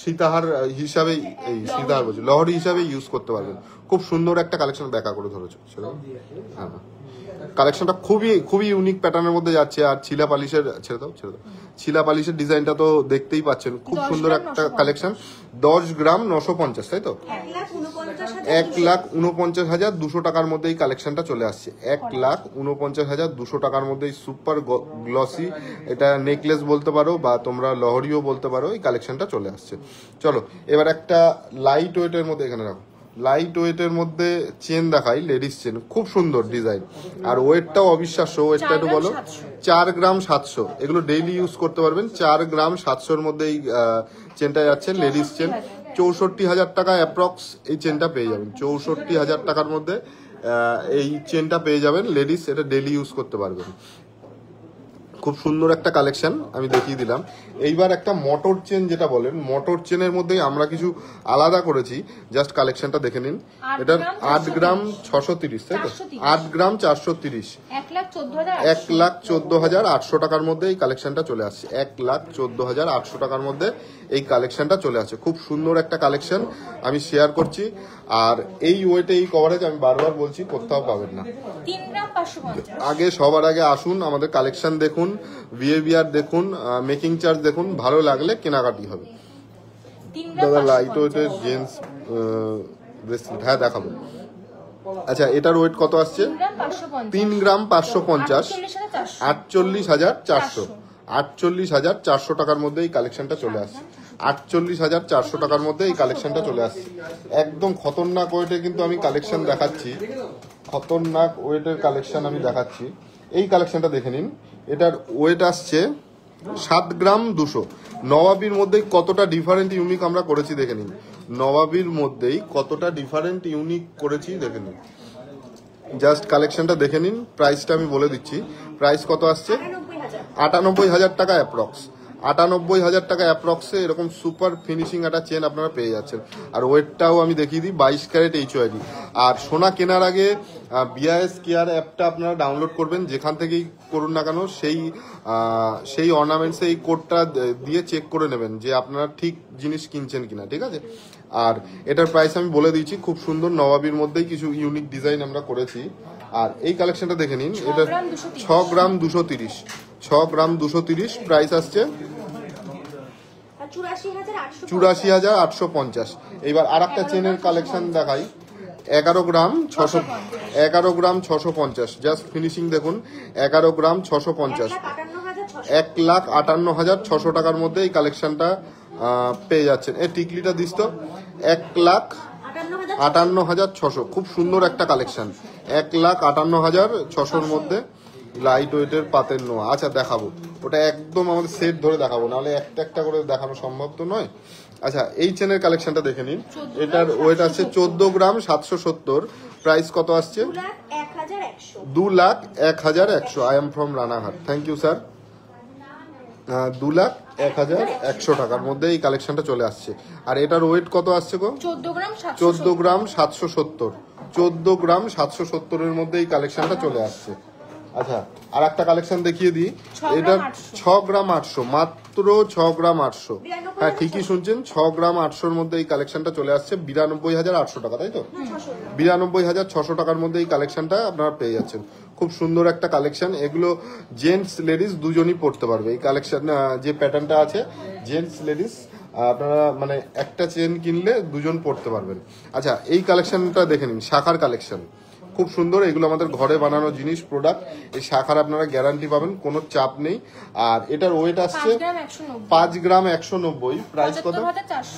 সীতাহার হিসাবে, এই সীতাহার বলছি লহরি হিসাবে ইউজ করতে পারবেন। খুব সুন্দর একটা কালেকশন দেখা করে ধরেছো। হ্যাঁ, কালেকশনটা খুবই খুবই ইউনিক প্যাটার্নের মধ্যে যাচ্ছে। আর ছিলা পালিশের ছিলা পালিশের ডিজাইনটা তো দেখতেই পাচ্ছেন, খুব সুন্দর একটা কালেকশন। 10 গ্রাম 950, তাই তো? 1,49,200 টাকার মধ্যে এই কালেকশনটা চলে আসছে। 1,49,200 টাকার মধ্যে এই সুপার গ্লসি, এটা নেকলেস বলতে পারো বা তোমরা লহরিও বলতে পারো, এই কালেকশনটা চলে আসছে। চলো এবার একটা লাইট ওয়েটের মধ্যে, এখানে রাখো, লাইট ওয়েটের মধ্যে চেন দেখাই, লেডিস চেন, খুব সুন্দর ডিজাইন। আর ওয়েটটাও অবিশ্বাস্য। ওয়েটটা একটু বলো। 4 গ্রাম 700, এগুলো ডেইলি ইউজ করতে পারবেন। 4 গ্রাম 700-র মধ্যে এই চেনটা যাচ্ছে, লেডিস চেন। 64,000 টাকা অ্যাপ্রক্স এই চেনটা পেয়ে যাবেন। 64,000 টাকার মধ্যে এই চেনটা পেয়ে যাবেন লেডিস, এটা ডেইলি ইউজ করতে পারবেন। খুব সুন্দর একটা কালেকশন আমি দেখিয়ে দিলাম। এইবার একটা মোটর চেন যেটা বলেন, মোটর চেনের মধ্যেই আমরা কিছু আলাদা করেছি, জাস্ট কালেকশনটা দেখে নিন। এটার 8 গ্রাম 630, তাই তো? 8 গ্রাম 430, 1,14,800 টাকার মধ্যে এই কালেকশনটা চলে আসছে। 1,14,800 টাকার মধ্যে এই কালেকশনটা চলে আসছে। খুব সুন্দর একটা কালেকশন আমি শেয়ার করছি। আর এই ওয়েটে এই কভারেজ আমি বারবার বলছি কোথাও পাবেন না। 3 গ্রাম 550। আগে সবার আগে আসুন, আমাদের কালেকশন দেখুন, বিহেভিয়ার দেখুন, মেকিং চার্জ দেখুন, ভালো লাগলে কেনাকাটি হবে। দাদা লাইট ওয়েটের জেন্টস ব্রেসলেট, হ্যাঁ দেখাবো। আচ্ছা, এটার ওয়েট কত আসছে? 3 গ্রাম 550, 48,400। 48,400 টাকার মধ্যে এই কালেকশনটা চলে আসছে। 48,400 টাকার মধ্যে এই কালেকশনটা চলে আসছে। একদম খতরনাক ওয়েটে কিন্তু আমি কালেকশন দেখাচ্ছি, খতরনাক ওয়েটের কালেকশন আমি দেখাচ্ছি। এই কালেকশনটা দেখে নিন। এটার ওয়েট আসছে 7 গ্রাম 200। নবাবির মধ্যেই কতটা ডিফারেন্ট ইউনিক আমরা করেছি দেখে নিন। নবাবির মধ্যেই কতটা ডিফারেন্ট ইউনিক করেছি দেখে নিন। জাস্ট কালেকশনটা দেখে নিন। প্রাইসটা আমি বলে দিচ্ছি, প্রাইস কত আসছে? 98,000 টাকা অ্যাপ্রক্স। 98,000 টাকা অ্যাপ্রক্সে এরকম সুপার ফিনিশিং একটা চেন আপনারা পেয়ে যাচ্ছেন। আর ওয়েটটাও আমি দেখিয়ে দিই, 22 ক্যারেট HYD। আর সোনা কেনার আগে BIS কেয়ার অ্যাপটা আপনারা ডাউনলোড করবেন, যেখান থেকেই করুন না কেন সেই অর্নামেন্টসে এই কোডটা দিয়ে চেক করে নেবেন যে আপনারা ঠিক জিনিস কিনছেন কিনা, ঠিক আছে? আর এটার প্রাইস আমি বলে দিচ্ছি, খুব সুন্দর নবাবির মধ্যেই কিছু ইউনিক ডিজাইন আমরা করেছি। আর এই কালেকশনটা দেখে নিন। এটা 6 গ্রাম 230, 6 গ্রাম 230, প্রাইস আসছে 84,850। এইবার আর একটা চেনের কালেকশন দেখাই, 11 গ্রাম 650, জাস্ট ফিনিশিং দেখুন। 11 গ্রাম 650, 1,58,600 টাকার মধ্যে এই কালেকশনটা পেয়ে যাচ্ছেন। এই টিকলিটা দিস তো, 1,58,600। খুব সুন্দর একটা কালেকশন, 1,58,600-র মধ্যে লাইট ওয়েটের পাতের নোয়া। আচ্ছা দেখাবো, ওটা একদম আমাদের সেট ধরে দেখাবো, নাহলে একটা একটা করে দেখানো সম্ভব তো নয়। আচ্ছা, এই চেনের কালেকশনটা দেখে নিন। এটার ওয়েট আছে 14 গ্রাম 770, প্রাইস কত আসছে? 2,01,100। I am from Ranaghat, thank you sir. 2,01,100 টাকার মধ্যে এই কালেকশনটা চলে আসছে। আর এটার ওয়েট কত আসছে গো? 14 গ্রাম 770, 14 গ্রাম 770-এর মধ্যে এই কালেকশনটা চলে আসছে। আচ্ছা, আর একটা কালেকশন দেখিয়ে দিই। এটা 6 গ্রাম 800, মাত্র 6 গ্রাম 800। হ্যাঁ ঠিকই শুনছেন, 6 গ্রাম 800-র মধ্যে এই কালেকশনটা চলে আসছে। 92,800 টাকা, তাই তো? 92,600 টাকার মধ্যে এই কালেকশনটা আপনারা পেয়ে যাচ্ছেন। খুব সুন্দর একটা কালেকশন। এগুলো জেন্টস লেডিস দুজনই পড়তে পারবে। এই কালেকশন যে প্যাটার্নটা আছে, জেন্টস লেডিস আপনারা মানে একটা চেন কিনলে দুজন পড়তে পারবেন। আচ্ছা, এই কালেকশনটা দেখে নিন, শাখার কালেকশন, খুব সুন্দর। এগুলো আমাদের ঘরে বানানো জিনিস, প্রোডাক্ট। এই শাখার আপনারা গ্যারান্টি পাবেন, কোনো চাপ নেই। আর এটার ওয়েট আসছে 5 গ্রাম 190। প্রাইস কত?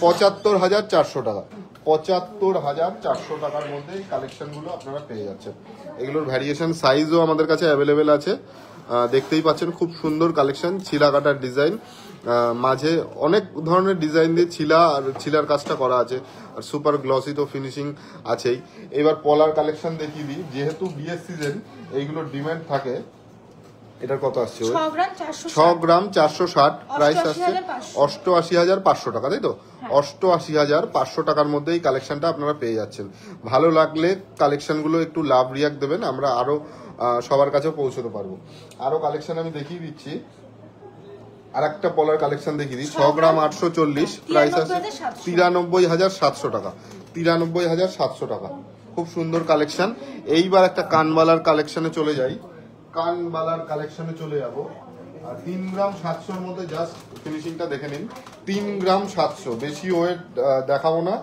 75,400 টাকা। 75,400 টাকার মধ্যে এই কালেকশনগুলো আপনারা পেয়ে যাচ্ছেন। এগুলোর ভ্যারিয়েশন সাইজও আমাদের কাছে অ্যাভেলেবেল আছে। দেখতেই পাচ্ছেন খুব সুন্দর কালেকশন, ছিলা কাটার ডিজাইন, মাঝে অনেক ধরনের ডিজাইন দিয়ে ছিলা আর ছিলার কাজটা করা আছে। আর সুপার গ্লসি তো ফিনিশিং আছেই। এবার পলার কালেকশন দেখিয়ে দিই, যেহেতু বিয়ের সিজন এইগুলোর ডিমান্ড থাকে। এটার কত আসছে? 6 গ্রাম 460। প্রাইস আসছে 88,500 টাকা, তাই তো? 88,500 টাকার মধ্যে এই কালেকশনটা আপনারা পেয়ে যাচ্ছেন। ভালো লাগলে কালেকশনগুলো একটু লাভ রিয়াক্ট দেবেন, আমরা আরো সবার কাছে পৌঁছতে পারবো। আরো কালেকশন আমি দেখিয়ে দিচ্ছি। আর একটা পলার কালেকশন দেখিয়ে দিই। 6 গ্রাম 840। প্রাইস আছে 93,700 টাকা। 93,700 টাকা। খুব সুন্দর কালেকশন। এইবার একটা কানবালার কালেকশনে চলে যাই। কানবালার কালেকশনে চলে যাব। আর 3 গ্রাম 700-র মধ্যে জাস্ট ফিনিশিংটা দেখে নিন। 3 গ্রাম 700, বেশি ওয়েট দেখাবো না,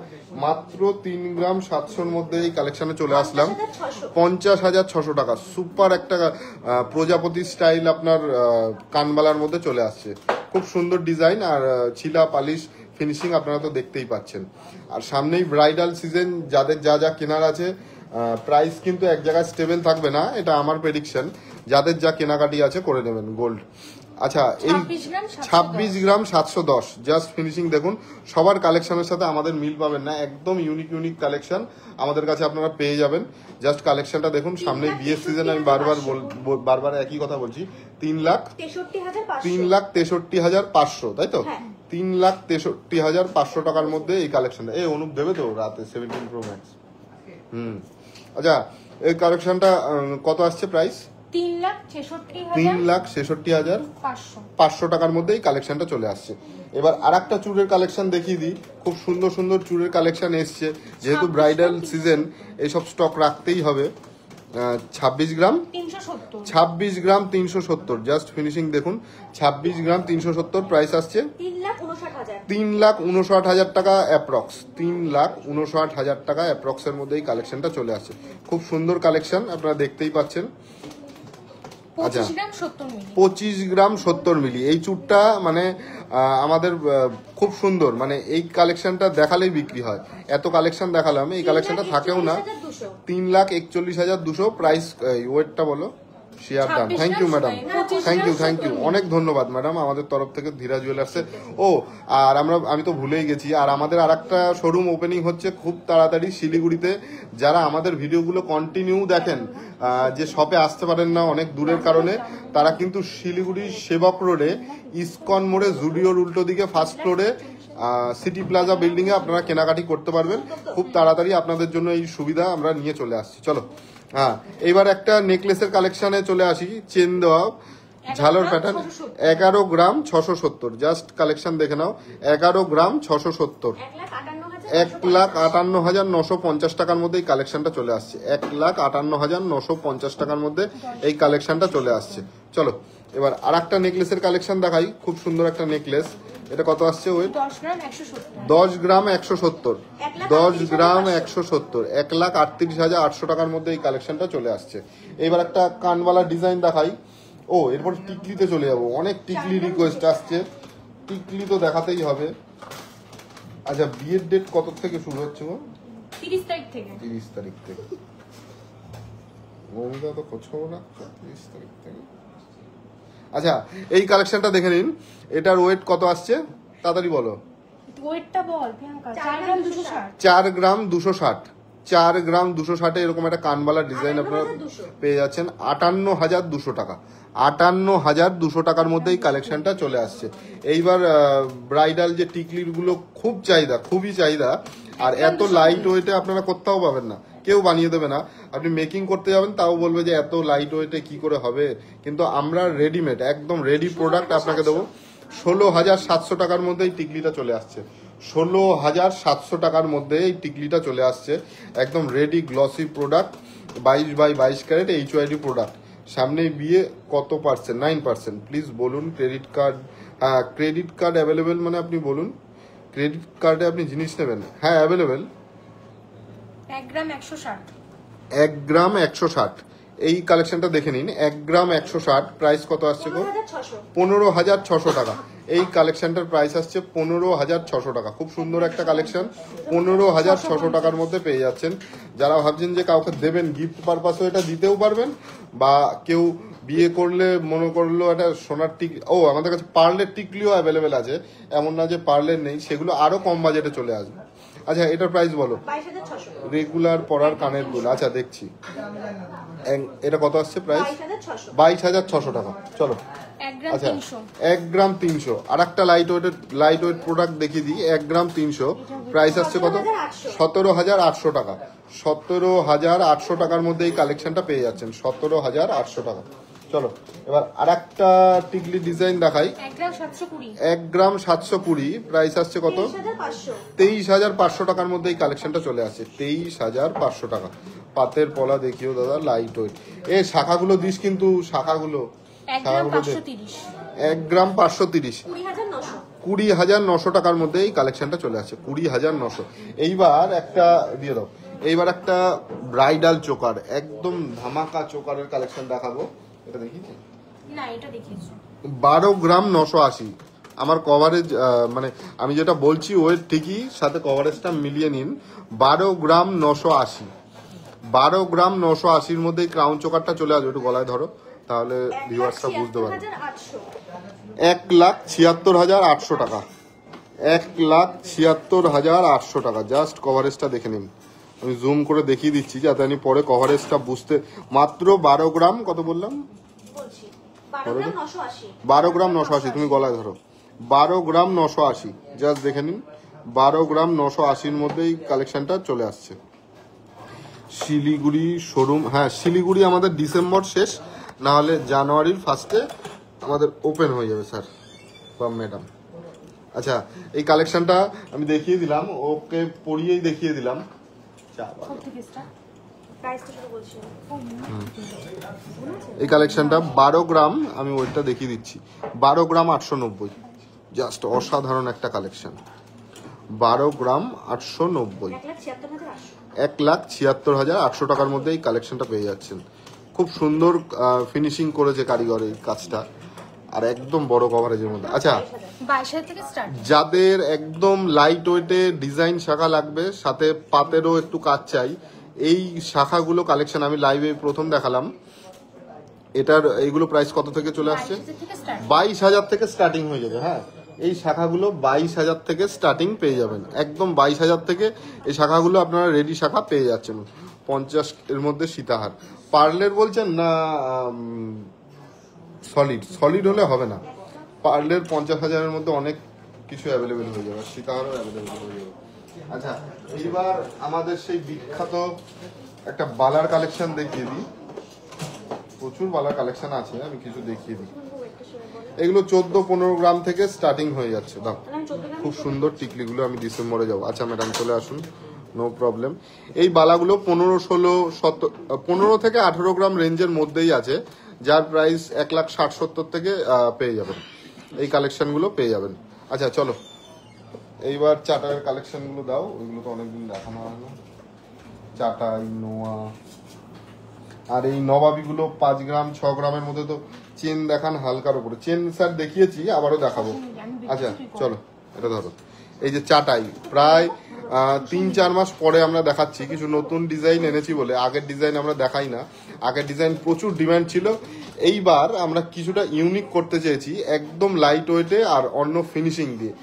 মাত্র 3 গ্রাম 700-র মধ্যে এই কালেকশনে চলে আসলাম। 50,600 টাকা। সুপার একটা প্রজাপতি স্টাইল আপনার কানবালার মধ্যে চলে আসছে। খুব সুন্দর ডিজাইন আর ছিলা পালিশ ফিনিশিং আপনারা তো দেখতেই পাচ্ছেন। আর সামনেই ব্রাইডাল সিজন, যাদের যা যা কেনার আছে, প্রাইস কিন্তু এক জায়গায় স্টেবল থাকবে না, এটা আমার প্রেডিকশন। যাদের যা কেনাকাটি আছে করে নেবেন গোল্ড। আচ্ছা, এই 26 গ্রাম 710 জাস্ট ফিনিশিং দেখুন। সবার কালেকশনের সাথে আমাদের মিল পাবেন না, একদম ইউনিক কালেকশন আমাদের কাছে আপনারা পেয়ে যাবেন। জাস্ট কালেকশনটা দেখুন। সামনে বিয়ের সিজন, আমি বারবার একই কথা বলছি। 3,63,500, তাই তো? 3,63,500 টাকার মধ্যে এই কালেকশনটা। এই অনুপ দেবে তো রাতে 17 Pro Max। আচ্ছা, এই কালেকশনটা কত আসছে প্রাইস? 3,66,500 টাকার মধ্যে এই কালেকশনটা চলে আসছে। এবার আরেকটা চুড়ের কালেকশন দেখিয়ে দিই। খুব সুন্দর সুন্দর চুড়ের কালেকশন এসছে, যেহেতু ব্রাইডাল সিজন এইসব স্টক রাখতেই হবে। 26 গ্রাম 370 জাস্ট ফিনিশিং দেখুন। 26 গ্রাম 370 প্রাইস আসছে 3,59,000 টাকা অ্যাপ্রক্স। 3,59,000 টাকা অ্যাপ্রক্স এর মধ্যে এই কালেকশনটা চলে আসছে। খুব সুন্দর কালেকশন, আপনারা দেখতেই পাচ্ছেন। আচ্ছা, 25 গ্রাম 70 মিলি এই চুটটা মানে আমাদের খুব সুন্দর, মানে এই কালেকশনটা দেখালেই বিক্রি হয়। এত কালেকশন দেখালাম, এই কালেকশনটা থাকেও না। 3,41,200 প্রাইস। ওয়েটটা বলো। Share done. Thank you madam, thank you, অনেক ধন্যবাদ ম্যাডাম আমাদের তরফ থেকে ধীরা জুয়েলার্সে। ও আর আমি তো ভুলেই গেছি, আর আমাদের আর একটা শোরুম ওপেনিং হচ্ছে খুব তাড়াতাড়ি শিলিগুড়িতে। যারা আমাদের ভিডিওগুলো কন্টিনিউ দেখেন, যে শপে আসতে পারেন না অনেক দূরের কারণে, তারা কিন্তু শিলিগুড়ির সেবক রোডে ইসকন মোড়ে জুডিওর উল্টো দিকে ফার্স্ট ফ্লোরে সিটি প্লাজা বিল্ডিং এ আপনারা কেনাকাটি করতে পারবেন। খুব তাড়াতাড়ি আপনাদের জন্য এই সুবিধা আমরা নিয়ে চলে আসছি। চলো, হ্যাঁ, এবার একটা নেকলেসের কালেকশনে চলে আসি। চেন দেওয়া ঝালর প্যাটার্ন। 11 গ্রাম 670 জাস্ট কালেকশন দেখে নাও। 11 গ্রাম 670, 1,58,950 টাকার মধ্যে এই কালেকশনটা চলে আসছে। 1,58,950 টাকার মধ্যে এই কালেকশনটা চলে আসছে। চলো, এবার আর একটা নেকলেসের কালেকশন দেখাই। খুব সুন্দর একটা নেকলেস। এটা কত আসছে ওয়েট? 10 গ্রাম 170। 10 গ্রাম 170, 1,38,800 টাকার মধ্যে এই কালেকশনটা চলে আসছে। এবার একটা কানওয়ালা ডিজাইন দেখাই। ও, এরপর টিকলিতে চলে যাবো। অনেক টিকলি রিকোয়েস্ট আসছে, টিকলি তো দেখাতেই হবে। আচ্ছা, বিয়ের ডেট কত থেকে শুরু হচ্ছে গো? 30 তারিখ থেকে। 30 তারিখ থেকে। মৌমিতা তো খোঁজ খবর না। 30 তারিখ থেকে। আচ্ছা, এই কালেকশনটা দেখে নিন। এটার ওয়েট কত আসছে তাড়াতাড়ি বলো। ওয়েটটা বল প্রিয়াঙ্কা। 4 গ্রাম 260। 4 গ্রাম 260। 4 গ্রাম 260 এরকম একটা কানবালা ডিজাইন আপনারা পেয়ে যাচ্ছেন 58,200 টাকা। 58,200 টাকার মধ্যে এই কালেকশনটা চলে আসছে। এইবার ব্রাইডাল যে টিকলির গুলো খুব চাহিদা, খুবই চাহিদা। আর এত লাইট ওয়েটে আপনারা কোথাও পাবেন না, কেউ বানিয়ে দেবে না। আপনি মেকিং করতে যাবেন, তাও বলবে যে এত লাইট ওয়েটে কি করে হবে। কিন্তু আমরা রেডিমেড, একদম রেডি প্রোডাক্ট আপনাকে দেবো। 16,700 টাকার মধ্যে এই টিকলিটা চলে আসছে। 16,700 টাকার মধ্যে এই টিকলিটা চলে আসছে। একদম ready glossy product, 22x22 carat HYD product. সামনে বিয়ে, কত পার্সেন্ট? 9%। প্লিজ বলুন। Credit card, credit card available মানে আপনি বলুন। ক্রেডিট কার্ডে আপনি জিনিস নেবেন? হ্যাঁ, অ্যাভেলেবেল। 1 গ্রাম 160। 1 গ্রাম 160, এই কালেকশনটা দেখে নিন। 1 গ্রাম 160, প্রাইস কত আসছে গো? 15,600 টাকা। এই কালেকশনটার প্রাইস আসছে 15,600 টাকা। খুব সুন্দর একটা কালেকশন, 15,600 টাকার মধ্যে পেয়ে যাচ্ছেন। যারা ভাবছেন যে কাউকে দেবেন গিফট পারপাসও এটা দিতেও পারবেন, বা কেউ বিয়ে করলে মনে করলো একটা সোনার টিক, আমাদের কাছে পার্লের টিকলিও অ্যাভেলেবেল আছে, এমন না যে পার্লের নেই, সেগুলো আরো কম বাজেটে চলে আসবে। আচ্ছা, এটার প্রাইস বলো। 22,600। রেগুলার পরার কানের দুল, আচ্ছা দেখছি এটা কত আসছে প্রাইস? 22,600। 22,600 টাকা। চলো 1 গ্রাম আচ্ছা 300। 1 গ্রাম 300। আর একটা লাইট ওয়েট প্রোডাক্ট দেখিয়ে দিই। 1 গ্রাম 300, প্রাইস আসছে কত? 17,800 টাকা। 17,800 টাকার মধ্যে এই কালেকশনটা পেয়ে যাচ্ছেন, 17,800 টাকা। চলো এবার আর একটা টিকলি ডিজাইন দেখাই। 1 গ্রাম 720। 1 গ্রাম 720, প্রাইস আসছে কত? 23,500 টাকার মধ্যে এই কালেকশনটা চলে আসছে, 23,500 টাকা। পাতের পলা দেখিও দাদা, লাইট ওয়েট। এই শাখাগুলো দিস কিন্তু, শাখাগুলো 1 গ্রাম 530। 1 গ্রাম 530, 20,900। 20,900 টাকার মধ্যে এই কালেকশনটা চলে আসছে, 20,900। এইবার একটা দিয়ে দাও, এইবার একটা ব্রাইডাল চোকার, একদম ধামাকা চোকারের কালেকশন দেখাবো। এটা দেখিয়েছি না, এটা দেখিয়েছো। 12 গ্রাম 980। আমার কভারেজ মানে আমি যেটা বলছি ওয়েট ঠিকই, সাথে কভারেজটা মিলিয়ে নিন। 12 গ্রাম 980, 12 গ্রাম 980-র মধ্যে এই ক্রাউন চোকারটা চলে আসবে। একটু গলায় ধরো, তাহলে ভিউয়ার্সটা বুঝতে পারবে। 1,76,800 টাকা। 1,76,800 টাকা। জাস্ট কভারেজটা দেখে নিন, আমি জুম করে দেখিয়ে দিচ্ছি যাতে আমি পরে কভারেজটা বুঝতে। মাত্র 12 গ্রাম, কত বললাম? 12 গ্রাম 980, তুমি গলায় ধরো। 12 গ্রাম 980, জাস্ট দেখে নিন। 12 গ্রাম 980-র মধ্যে এই কালেকশনটা চলে আসছে। শিলিগুড়ি শোরুম, হ্যাঁ শিলিগুড়ি আমাদের ডিসেম্বর শেষ, না হলে জানুয়ারির ফার্স্টে আমাদের ওপেন হয়ে যাবে স্যার বা ম্যাডাম। আচ্ছা, এই কালেকশনটা আমি দেখিয়ে দিলাম, ওকে পরিয়েই দেখিয়ে দিলাম। এই কালেকশনটা 12 গ্রাম, আমি ওইটা দেখিয়ে দিচ্ছি। 12 গ্রাম 890, জাস্ট অসাধারণ একটা কালেকশন। 12 গ্রাম 890, 1,76,800 টাকার মধ্যে এই কালেকশনটা পেয়ে যাচ্ছেন। খুব সুন্দর ফিনিশিং করেছে কারিগর এই কাজটা, আর একদম বড় কভারেজের মধ্যে। আচ্ছা, 22,000 থেকে স্টার্ট। যাদের একদম লাইট ওয়েটে ডিজাইন শাখা লাগবে, সাথে পাতেরও একটু কাজ চাই, এই শাখাগুলো কালেকশন আমি লাইভে প্রথম দেখালাম। এটার এইগুলো প্রাইস কত থেকে চলে আসছে? 22,000 থেকে স্টার্টিং হয়ে যাবে। হ্যাঁ, এই শাখাগুলো 22,000 থেকে স্টার্টিং পেয়ে যাবেন, একদম 22,000 থেকে এই শাখাগুলো আপনারা রেডি শাখা পেয়ে যাচ্ছেন। 50 এর মধ্যে সীতাহার। পার্লের বলছেন না সলিড হলে হবে না। পার্লের 50,000-এর মধ্যে অনেক কিছু অ্যাভেলেবেল হয়ে যাবে, সীতাহারও অ্যাভেলেবেল হয়ে যাবে। আচ্ছা, এইবার আমাদের সেই বিখ্যাত একটা বালার কালেকশন দেখিয়ে দিই। প্রচুর বালার কালেকশন আছে, আমি কিছু দেখিয়ে দিই। এগুলো 14-15 গ্রাম থেকে স্টার্টিং হয়ে যাচ্ছে। দাও, খুব সুন্দর টিকলিগুলো। আমি ডিসেম্বরে যাবো। আচ্ছা ম্যাডাম চলে আসুন, নো প্রবলেম। এই বালাগুলো 15 থেকে 18 গ্রাম রেঞ্জের মধ্যেই আছে, যার প্রাইস 1,60,70 থেকে পেয়ে যাবেন। এই কালেকশনগুলো পেয়ে যাবেন। আচ্ছা চলো, এইবার চাটাইয়ের কালেকশনগুলো দাও, ওইগুলো তো অনেকদিন দেখানো হয় না। চাটাই, নোয়া, আর এই নবাবিগুলো 5 গ্রাম 6 গ্রামের মধ্যে। তো চেন দেখান হালকার উপরে। চেন স্যার দেখিয়েছি, আবারও দেখাবো। আচ্ছা চলো, এটা ধরো। এই যে চাটাই, প্রায় 3-4 মাস পরে আমরা দেখাচ্ছি। কিছু নতুন ডিজাইন এনেছি বলে, আগের ডিজাইন আমরা দেখাই না। আগের ডিজাইন প্রচুর ডিমান্ড ছিল। এইবার আমরা কিছুটা ইউনিক করতে চেয়েছি, একদম লাইট ওয়েটে আর অন্য ফিনিশিং দিয়ে।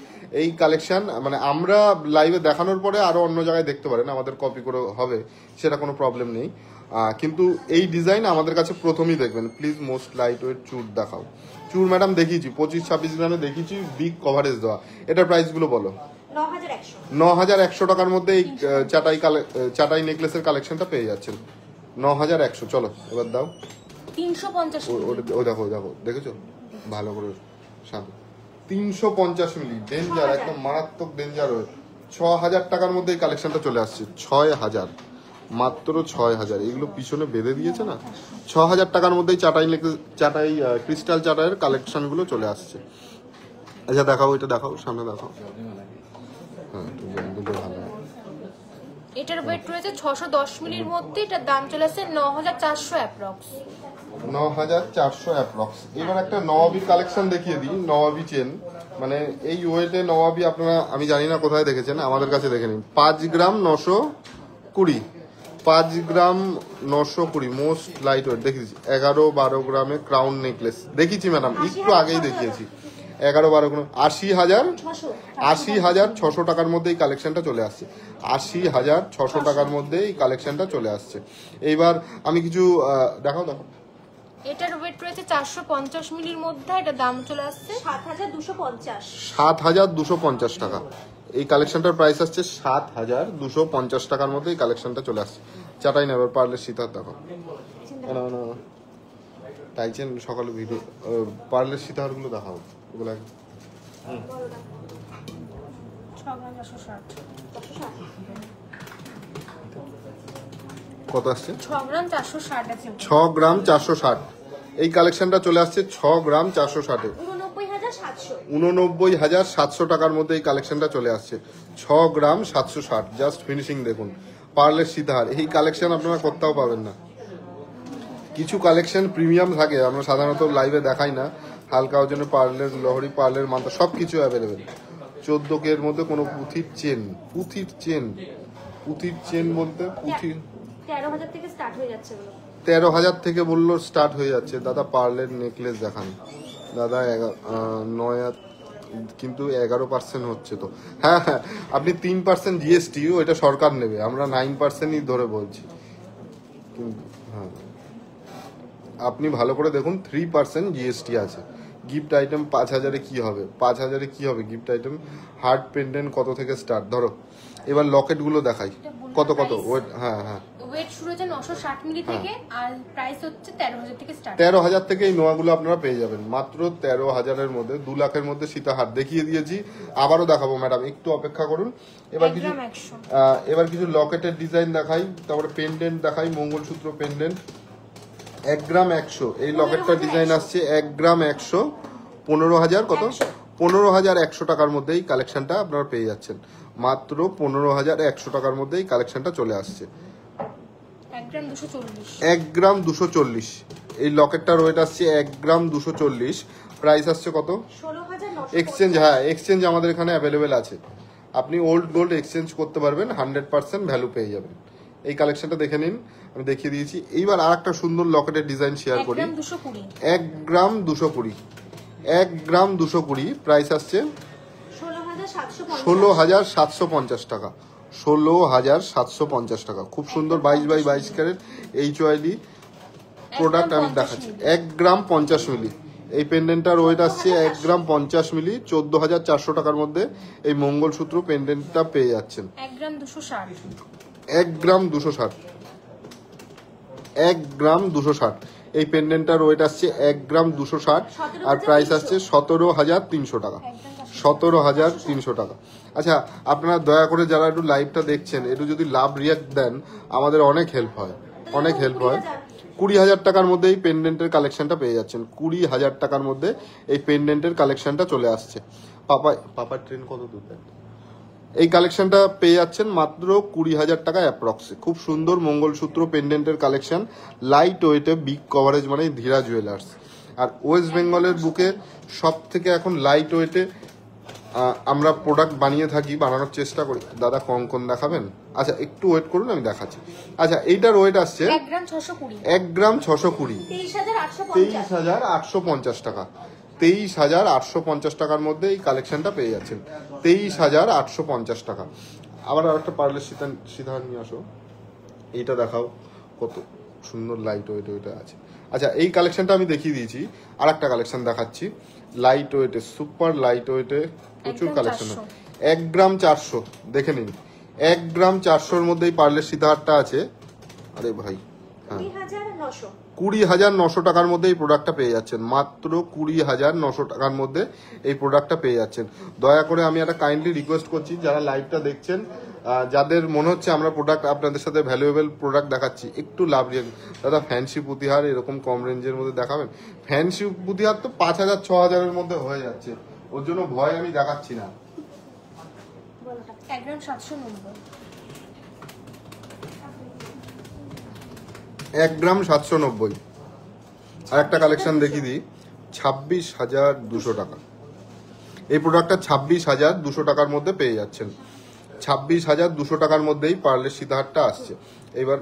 এই কালেকশন মানে আমরা লাইভে দেখানোর পরে আরো অন্য জায়গায় দেখতে পারেন, আমাদের কপি করে হবে, সেটা কোনো প্রবলেম নেই। কিন্তু এই ডিজাইন আমাদের কাছে প্রথমেই দেখবেন। প্লিজ মোস্ট লাইট ওয়েট চুর দেখাও। চুর ম্যাডাম দেখিয়েছি 25-26 গ্রামে দেখিয়েছি, বিগ কভারেজ দেওয়া। এটার প্রাইসগুলো বলো। 9,100 টাকার মধ্যে এই চাটাই নেকলেসের কালেকশনটা পেয়ে যাচ্ছেন। 9,100। চলো এবার দাও। 350। ও দেখো দেখো, দেখেছো ভালো করে সামনে। 350 মিলি, ডেঞ্জার, একদম মারাত্মক ডেঞ্জার। 6,000 টাকার মধ্যে এই কালেকশনটা চলে আসছে। 6,000, মাত্র 6,000। এগুলো পিছনে বেঁধে দিয়েছে না। 6,000 টাকার মধ্যেই চাটাই ক্রিস্টাল চাটাইয়ের কালেকশনগুলো চলে আসছে। আচ্ছা দেখাও, এটা দেখাও, সামনে দেখাও। হ্যাঁ, ভালো। এটার ওয়েট রয়েছে 610 মিলির মধ্যে, এটার দাম চলে আসছে 9400 অ্যাপ্রক্স। 9400 অ্যাপ্রক্স। এবার একটা নওয়াবির কালেকশন দেখিয়ে দিই। নওয়াবি চেন, মানে এই ওয়েটে নওয়াবি আপনারা আমি জানি না কোথায় দেখেছেন, আমাদের কাছে দেখে নিন। 5 গ্রাম 920, 5 গ্রাম 920 মোস্ট লাইট ওয়েট দেখিয়েছি। 11-12 গ্রামে ক্রাউন নেকলেস দেখিয়েছি ম্যাডাম, একটু আগেই দেখিয়েছি। 11-12 গ্রাম 80,600 টাকার মধ্যে এই কালেকশনটা চলে আসছে। 80,600 টাকার মধ্যে এই কালেকশনটা চলে আসছে। এইবার আমি কিছু দেখাও। এটার ওয়েট রয়েছে 450 মিলির মধ্যে, এটার দাম চলে আসছে 7250। 7250 টাকা। এই কালেকশনটার প্রাইস আসছে 7250 টাকার মধ্যে এই কালেকশনটা চলে আসছে। চাটাই নেবে পার্লের সীতার দেখো, টাইচেন সকালে ভিডিও পার্লের সীতাহার গুলো দেখাও। ওগুলো 6 গ্রাম 460। কত আসছে? 6 গ্রাম 460 আছে। 6 গ্রাম 460 এই কালেকশনটা চলে আসছে 6 গ্রাম 460-এ 89,700 টাকার মধ্যে এই কালেকশনটা চলে আসছে। 6 গ্রাম 760, জাস্ট ফিনিশিং দেখুন। পার্লের সীতাহার এই কালেকশন আপনারা কোথাও পাবেন না। কিছু কালেকশন প্রিমিয়াম থাকে, আমরা সাধারণত লাইভে দেখাই না। হালকা ওজনে পার্লের লহরি, পার্লের মান্তা সবকিছু অ্যাভেলেবেল। 14K এর মধ্যে কোনো পুঁথির চেন বলতে পুঁথি 13,000 থেকে স্টার্ট হয়ে যাচ্ছে। 13,000 থেকে বললো স্টার্ট হয়ে যাচ্ছে। দাদা পার্লের নেকলেস দেখান দাদা। 9 কিন্তু 11% হচ্ছে তো। হ্যাঁ, আপনি 3% জিএসটি ওইটা সরকার নেবে, আমরা 9%ই ধরে বলছি। কিন্তু হ্যাঁ, আপনি ভালো করে দেখুন 3% জিএসটি আছে। গিফট আইটেম 5,000-এ কি হবে? 5,000-এ কি হবে গিফট আইটেম? হার্ট পেন্ডেন্ট কত থেকে স্টার্ট? ধরো এবার লকেট গুলো দেখাই। কত ওয়েট? হ্যাঁ, ওয়েট শুরু হচ্ছে 960 মিলি থেকে, আর প্রাইস হচ্ছে 13,000 থেকে স্টার্ট। 13,000 থেকে এই নোয়াগুলো আপনারা পেয়ে যাবেন মাত্র 13,000-এর মধ্যে। 2 লাখের মধ্যে সীতাহার দেখিয়ে দিয়েছি, আবারও দেখাবো ম্যাডাম, একটু অপেক্ষা করুন। এবার কিছু লকেটের ডিজাইন দেখাই, তারপরে পেন্ডেন্ট দেখাই। মঙ্গলসূত্র পেন্ডেন্ট 1 গ্রাম 100 এই লকেটটার ডিজাইন আসছে 1 গ্রাম 100, 15,000 কত? 15,100 টাকার মধ্যে এই কালেকশনটা আপনারা পেয়ে যাচ্ছেন। মাত্র 15,100 টাকার মধ্যে এই কালেকশনটা চলে আসছে। 1 গ্রাম 240 এই লকেটটার ওয়েট আসছে 1 গ্রাম 240। প্রাইস আসছে কত? 16,900। এক্সচেঞ্জ, হ্যাঁ এক্সচেঞ্জ আমাদের এখানে অ্যাভেলেবেল আছে। আপনি ওল্ড গোল্ড এক্সচেঞ্জ করতে পারবেন, 100% ভ্যালু পেয়ে যাবেন। এই কালেকশনটা দেখে নিন, আমি দেখিয়ে দিয়েছি। এইবার আর একটা সুন্দর লকেটের ডিজাইন শেয়ার করি। 1 গ্রাম 220, 1 গ্রাম 220 প্রাইস আসছে 16,750 টাকা। 16,750 টাকা। খুব সুন্দর 22x22 ক্যারেট HYD প্রোডাক্ট আমি দেখাচ্ছি। 1 গ্রাম 50 মিলি এই পেন্ডেন্টটার ওয়েট আসছে 1 গ্রাম 50 মিলি। 14,400 টাকার মধ্যে এই মঙ্গলসূত্র পেন্ডেন্টটা পেয়ে যাচ্ছেন। 1 গ্রাম 260, 1 গ্রাম 260, 1 গ্রাম 260 এই পেন্ডেন্টটার ওয়েট আসছে 1 গ্রাম 260, আর প্রাইস আসছে 17,300 টাকা। 17,300 টাকা। আচ্ছা, আপনারা দয়া করে যারা একটু লাইভটা দেখছেন, একটু যদি লাভ রিয়াক্ট দেন আমাদের অনেক হেল্প হয়। 20,000 টাকার মধ্যে এই পেন্ডেন্টের কালেকশনটা পেয়ে যাচ্ছেন। 20,000 টাকার মধ্যে এই পেন্ডেন্টের কালেকশনটা চলে আসছে। পাপা ট্রেন কত দূর? এই কালেকশনটা পেয়ে যাচ্ছেন মাত্র 20,000 টাকায় অ্যাপ্রক্সে। খুব সুন্দর মঙ্গলসূত্র পেন্ডেন্টের কালেকশন, লাইট ওয়েটে, বিগ কভারেজ, মানে ধীরা জুয়েলার্স। আর ওয়েস্ট বেঙ্গলের বুকে সব থেকে এখন লাইট ওয়েটে আমরা প্রোডাক্ট বানিয়ে থাকি, বানানোর চেষ্টা করি। দাদা কঙ্কন দেখাবেন? আচ্ছা একটু ওয়েট করুন, আমি দেখাচ্ছি। আচ্ছা এইটার ওয়েট আসছে 1 গ্রাম 620, 1 গ্রাম 620, 23,850 টাকা। 23,850 টাকার মধ্যে এই কালেকশনটা পেয়ে যাচ্ছেন। 23,850 টাকা। আবার আরেকটা পার্লের সীতাহার নিয়ে আসো, এইটা দেখাও, কত সুন্দর লাইট ওয়েট ওইটা আছে। আচ্ছা এই কালেকশনটা আমি দেখিয়ে দিয়েছি, আর একটা কালেকশন দেখাচ্ছি লাইট ওয়েটে, সুপার লাইট ওয়েটে, প্রচুর কালেকশন। 1 গ্রাম 400 দেখে নিন। 1 গ্রাম 400-এর মধ্যে এই পার্লের সীতাহারটা আছে। আরে ভাই, হ্যাঁ 20,900 টাকার মধ্যে এই প্রোডাক্টটা পেয়ে যাচ্ছেন। মাত্র 20,900 টাকার মধ্যে এই প্রোডাক্টটা পেয়ে যাচ্ছেন। দয়া করে আমি একটা কাইন্ডলি রিকোয়েস্ট করছি, যারা লাইভটা দেখছেন, যাদের মনে হচ্ছে আমরা প্রোডাক্ট আপনাদের সাথে ভ্যালুয়েবল প্রোডাক্ট দেখাচ্ছি, একটু লাভ রিয়াক্ট। দাদা ফ্যান্সি পুঁতিহার এরকম কম রেঞ্জের মধ্যে দেখাবেন? ফ্যান্সি পুঁতিহার তো 5,000 6,000-এর মধ্যে হয়ে যাচ্ছে, ওর জন্য ভয় আমি দেখাচ্ছি না। 1 গ্রাম 790, 1 গ্রাম 790। আর একটা কালেকশন দেখিয়ে দিই, 26,200 টাকা। এই প্রোডাক্টটা 26,200 টাকার মধ্যে পেয়ে যাচ্ছেন। 26,200 টাকার মধ্যেই পার্লের সীতাহারটা আসছে। এবার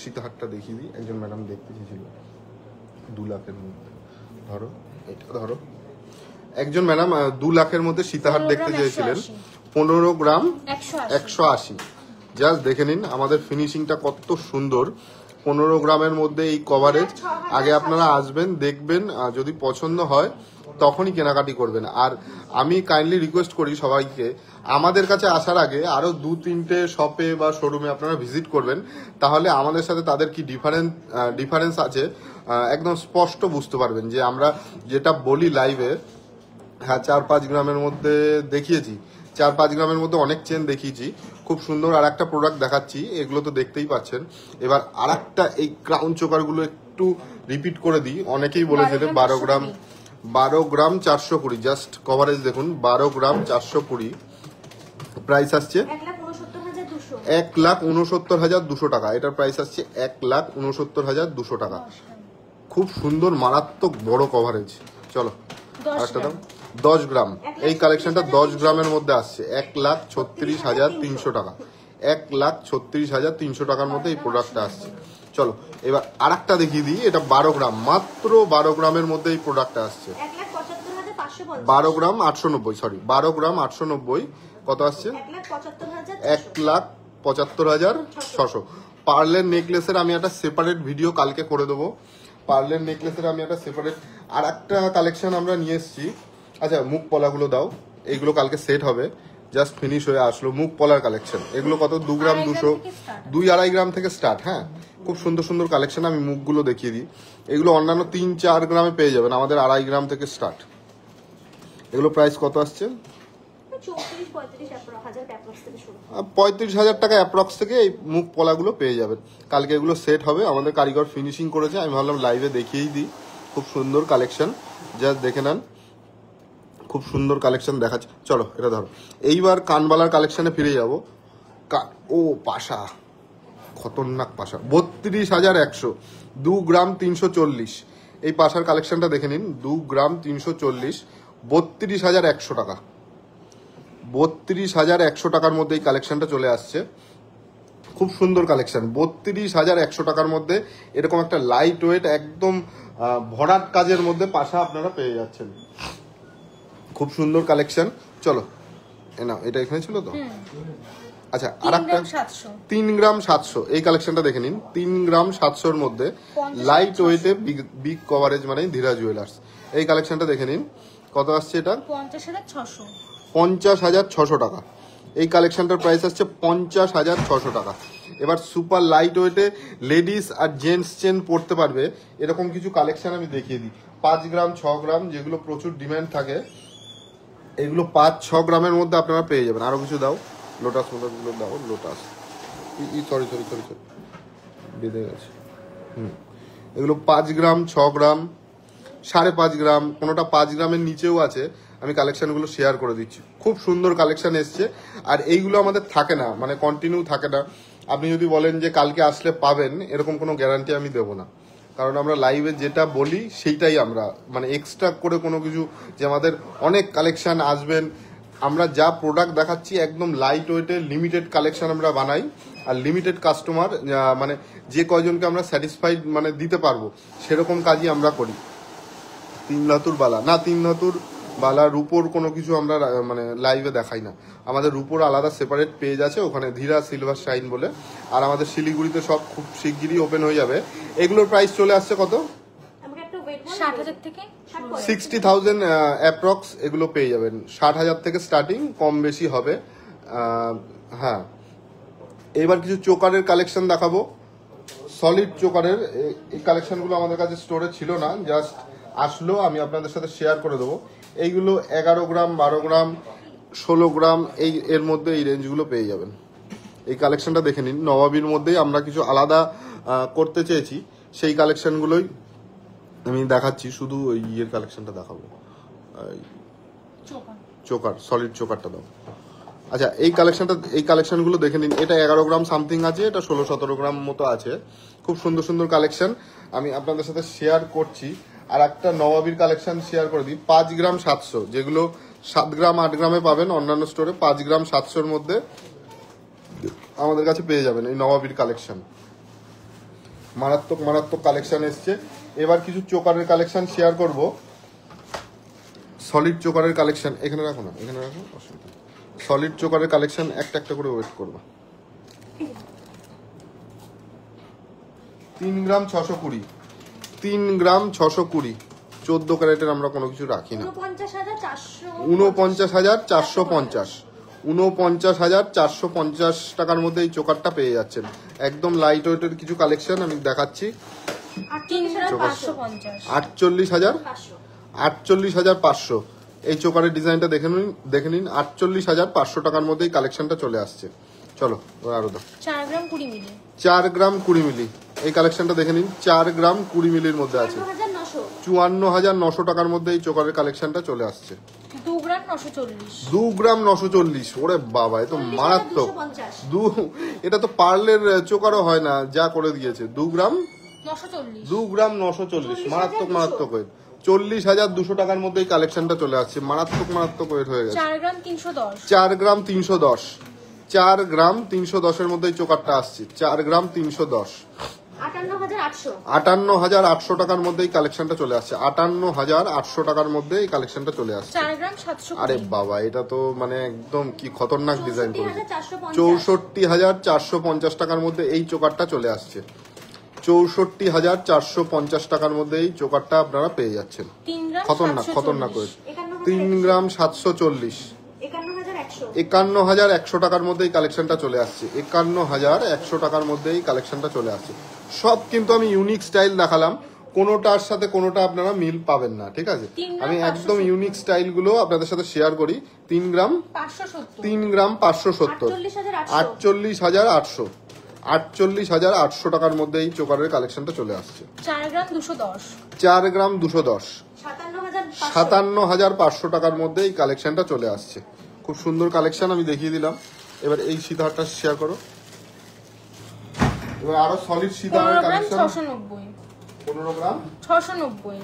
সীতাহারটা দেখিয়ে দিই। একজন ম্যাডাম দেখতে চেয়েছিল 2 লাখের মধ্যে, ধরো এটা ধরো। একজন ম্যাডাম 2 লাখের মধ্যে সীতাহার দেখতে চেয়েছিলেন, 15 গ্রাম 180। জাস্ট দেখে নিন আমাদের ফিনিশিংটা কত সুন্দর। 15 গ্রামের মধ্যে এই কভারেজ। আগে আপনারা আসবেন, দেখবেন, যদি পছন্দ হয় তখনই কেনাকাটি করবেন। আর আমি কাইন্ডলি রিকোয়েস্ট করি সবাইকে, আমাদের কাছে আসার আগে আরো 2-3টে শপে বা শোরুমে আপনারা ভিজিট করবেন, তাহলে আমাদের সাথে তাদের কি ডিফারেন্স আছে একদম স্পষ্ট বুঝতে পারবেন। যে আমরা যেটা বলি লাইভে, হ্যাঁ 4-5 গ্রামের মধ্যে দেখিয়েছি, 4-5 গ্রামের মধ্যে অনেক চেন দেখিয়েছি। খুব সুন্দর আর একটা প্রোডাক্ট দেখাচ্ছি, এগুলো তো দেখতেই পাচ্ছেন। এবার আর একটা এই ক্রাউন চোকারগুলো একটু রিপিট করে দিই, অনেকেই বলেছিল 12 গ্রাম 420। জাস্ট কভারেজ দেখুন, 12 গ্রাম 420। প্রাইস আসছে 1,69,200 টাকা। এটার প্রাইস আসছে 1,69,200 টাকা। খুব সুন্দর মারাত্মক বড় কভারেজ। চলো আরেকটা দাম, 10 গ্রাম। এই কালেকশনটা 10 গ্রামের মধ্যে আসছে 1,36,300 টাকা। 1,36,300 টাকার মধ্যে এই প্রোডাক্টটা আসছে। চলো এবার আর একটা দেখিয়ে দিই, এটা 12 গ্রাম, মাত্র 12 গ্রামের মধ্যে এই প্রোডাক্টটা আসছে। 12 গ্রাম 890, সরি 12 গ্রাম 890। কত আসছে? 1,75,600। পার্লের নেকলেসের আমি একটা সেপারেট ভিডিও কালকে করে দেবো। পার্লের নেকলেসের আমি একটা সেপারেট আর একটা কালেকশন আমরা নিয়ে এসেছি। আচ্ছা মুখ পলাগুলো দাও, এইগুলো কালকে সেট হবে। জাস্ট ফিনিশ হয়ে আসলো মুখ পলার কালেকশন। এগুলো কত? 2 গ্রাম 200, 2-2.5 গ্রাম থেকে স্টার্ট। হ্যাঁ খুব সুন্দর সুন্দর কালেকশন। আমি মুখগুলো দেখিয়ে দিই। এগুলো অন্যান্য 3-4 গ্রামে পেয়ে যাবেন, আমাদের 2.5 গ্রাম থেকে স্টার্ট। এগুলো প্রাইস কত আসছে? 35,000 টাকা অ্যাপ্রক্স থেকে এই মুখ পলাগুলো পেয়ে যাবেন। কালকে এগুলো সেট হবে, আমাদের কারিগর ফিনিশিং করেছে। আমি ভাবলাম লাইভে দেখিয়েই দিই। খুব সুন্দর কালেকশন, জাস্ট দেখে নেন। খুব সুন্দর কালেকশন দেখাচ্ছে। চলো এটা ধরো। এইবার কানবালার কালেকশনে ফিরে যাবো। ও পাশা, খতরনাক পাশা, 32,100, 2 গ্রাম 340। এই পাশার কালেকশনটা দেখে নিন, 2 গ্রাম 340, 32,100 টাকা। 32,100 টাকার মধ্যে এই কালেকশনটা চলে আসছে। খুব সুন্দর কালেকশন। 32,100 টাকার মধ্যে এরকম একটা লাইট ওয়েট একদম ভরাট কাজের মধ্যে পাশা আপনারা পেয়ে যাচ্ছেন। খুব সুন্দর কালেকশন। চলো না এটা এখানে ছিল তো। আচ্ছা আর একটা 3 গ্রাম 700, এই কালেকশনটা দেখে নিন। 3 গ্রাম 700-র মধ্যে লাইট ওয়েটে বিগ কভারেজ মানে ধীরা জুয়েলার্স। এই কালেকশনটা দেখে নিন। কত আসছে এটা? 50,600 টাকা। এই কালেকশনটার প্রাইস আসছে 50,600 টাকা। এবার সুপার লাইট ওয়েটে লেডিস আর জেন্টস চেন পড়তে পারবে এরকম কিছু কালেকশন আমি দেখিয়ে দিই। 5 গ্রাম 6 গ্রাম যেগুলো প্রচুর ডিমান্ড থাকে, এগুলো 5-6 গ্রামের মধ্যে আপনারা পেয়ে যাবেন। আরো কিছু দাও, লোটাস মোটাসগুলো দাও। লোটাস সরি বেঁধে গেছে। এগুলো 5 গ্রাম 6 গ্রাম 5.5 গ্রাম, কোনোটা 5 গ্রামের নিচেও আছে। আমি কালেকশনগুলো শেয়ার করে দিচ্ছি। খুব সুন্দর কালেকশন এসছে। আর এইগুলো আমাদের থাকে না, মানে কন্টিনিউ থাকে না। আপনি যদি বলেন যে কালকে আসলে পাবেন, এরকম কোনো গ্যারান্টি আমি দেবো না। কারণ আমরা লাইভে যেটা বলি সেইটাই আমরা, মানে এক্সট্রা করে কোনো কিছু যে আমাদের অনেক কালেকশন আসবেন, আমরা যা প্রোডাক্ট দেখাচ্ছি একদম লাইট ওয়েটের লিমিটেড কালেকশন আমরা বানাই। আর লিমিটেড কাস্টমার মানে যে কয়জনকে আমরা স্যাটিসফাইড মানে দিতে পারবো সেরকম কাজই আমরা করি। 3 ধাতুর বালা না, 3 ধাতুর বালা রূপোর কোনো কিছু আমরা মানে লাইভে দেখাই না। আমাদের রূপোর আলাদা সেপারেট পেজ আছে, ওখানে ধীরা সিলভার শাইন বলে। আর আমাদের শিলিগুড়িতে সব খুব শিগগিরই ওপেন হয়ে যাবে। এগুলোর প্রাইস চলে আসছে কত? 60,000 থেকে 60,000 অ্যাপ্রক্স এগুলো পেয়ে যাবেন। 60,000 থেকে স্টার্টিং, কম বেশি হবে। হ্যাঁ এবার কিছু চোকারের কালেকশন দেখাবো। সলিড চোকারের এই কালেকশনগুলো আমাদের কাছে স্টোরে ছিল না, জাস্ট আসলো, আমি আপনাদের সাথে শেয়ার করে দেবো। এইগুলো 11 গ্রাম 12 গ্রাম 16 গ্রাম এর মধ্যে এই রেঞ্জগুলো পেয়ে যাবেন। এই কালেকশনটা দেখে নিন। নবাবির মধ্যেই আমরা কিছু আলাদা করতে চেয়েছি, সেই কালেকশনগুলোই আমি দেখাচ্ছি। শুধু ওই ইয়ের কালেকশনটা দেখাবো, চোকার সলিড চোকারটা দাও। আচ্ছা এই কালেকশনগুলো দেখে নিন। এটা 11 গ্রাম সামথিং আছে, এটা 16-17 গ্রাম মতো আছে। খুব সুন্দর সুন্দর কালেকশন আমি আপনাদের সাথে শেয়ার করছি। আর একটা নবাবির কালেকশন শেয়ার করে দিই, 5 গ্রাম 700, যেগুলো 7 গ্রাম 8 গ্রামে পাবেন অন্যান্য স্টোরে, 5 গ্রাম 700-র মধ্যে আমাদের কাছে পেয়ে যাবেন এই নবাবির কালেকশন। মারাত্মক মারাত্মক কালেকশন এসছে। এবার কিছু চোকারের কালেকশন শেয়ার করব। সলিড চোকারের কালেকশন এখানে রাখো না, এখানে রাখো, অসুবিধা নেই। সলিড চোকারের কালেকশন একটা একটা করে ওয়েট করবা। 3 গ্রাম 620, 3 গ্রাম 620, 14 ক্যারেটের আমরা কোনো কিছু রাখি না। 49,450, 49,450 টাকার মধ্যে এই চোকারটা পেয়ে যাচ্ছেন। একদম লাইট ওয়েটের কিছু কালেকশন আমি দেখাচ্ছি। 48,500, এই চোকারের ডিজাইনটা দেখে নিন। 48,500 টাকার মধ্যে এই কালেকশনটা চলে আসছে। চলো আরো দাও। 4 গ্রাম 20 মিলি, 4 গ্রাম 20 মিলি এই কালেকশনটা দেখে নিন। 4 গ্রাম 20 মিলির মধ্যে আছে। 54,900 টাকার মধ্যে এই চোকারের কালেকশনটা চলে আসছে। 2 গ্রাম 940, 2 গ্রাম 940, ওরে বাবা এ তো মারাত্মক। এটা তো পার্লের চোকারও হয় না, যা করে দিয়েছে। 2 গ্রাম 940, মারাত্মক মারাত্মক ওয়েট। 40,200 টাকার মধ্যে এই কালেকশনটা চলে আসছে। মারাত্মক মারাত্মক ওয়েট হয়ে গেছে। 4 গ্রাম 310, 4 গ্রাম 310, 4 গ্রাম 310-এর মধ্যে এই চোকারটা আসছে। 4 গ্রাম 310, 58,800 টাকার মধ্যে এই কালেকশনটা চলে আসছে। 58,800 টাকার মধ্যে এই কালেকশনটা চলে আসছে। 4 গ্রাম 700, আরে বাবা এটা তো মানে একদম কি খতরনাক ডিজাইন করেছে। 64,450 টাকার মধ্যে এই চোকারটা চলে আসছে। 64,450 টাকার মধ্যে এই চোকারটা আপনারা পেয়ে যাচ্ছেন। খতরনাক খতরনাক ওয়েট। 3 গ্রাম 740, 51,100 টাকার মধ্যে এই কালেকশনটা চলে আসছে। 51,100 টাকার মধ্যে এই কালেকশনটা চলে আসছে। সব কিন্তু আমি ইউনিক স্টাইল দেখালাম, কোনোটার সাথে কোনোটা আপনারা মিল পাবেন না, ঠিক আছে? আমি একদম ইউনিক স্টাইল গুলো আপনাদের সাথে শেয়ার করি। 3 গ্রাম 570, 48,800, 48,800 টাকার মধ্যে এই চোকারের কালেকশনটা চলে আসছে। 4 গ্রাম 210, 4 গ্রাম 210, 57,500 টাকার মধ্যে এই কালেকশনটা চলে আসছে। খুব সুন্দর কালেকশন আমি দেখিয়ে দিলাম। এবার এই সীতাহারটা শেয়ার করো। এবার আরো সলিড সীতাহারের কালেকশন। 15 গ্রাম 690,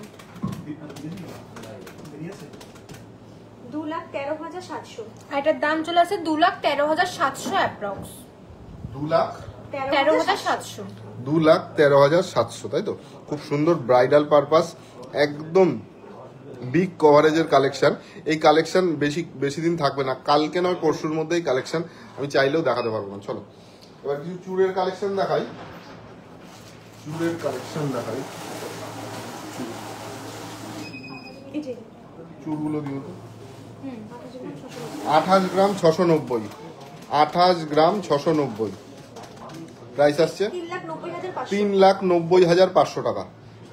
2,13,700, এটার দাম চলে আসে 2,13,700 অ্যাপ্রক্স। 2,13,700, 2,13,700, তাই তো? খুব সুন্দর ব্রাইডাল পারপাস, একদম বিগ কভারেজের কালেকশন। এই কালেকশন বেশি দিন থাকবে না, কালকে নয় পরশুর মধ্যে এই কালেকশন আমি চাইলেও দেখাতে পারবো না। চলো এবার কিছু চুড়ের কালেকশন দেখাই। চুড়গুলো দিও তো। 28 গ্রাম 690, 28 গ্রাম 690, প্রাইস আসছে 3,90,500 টাকা।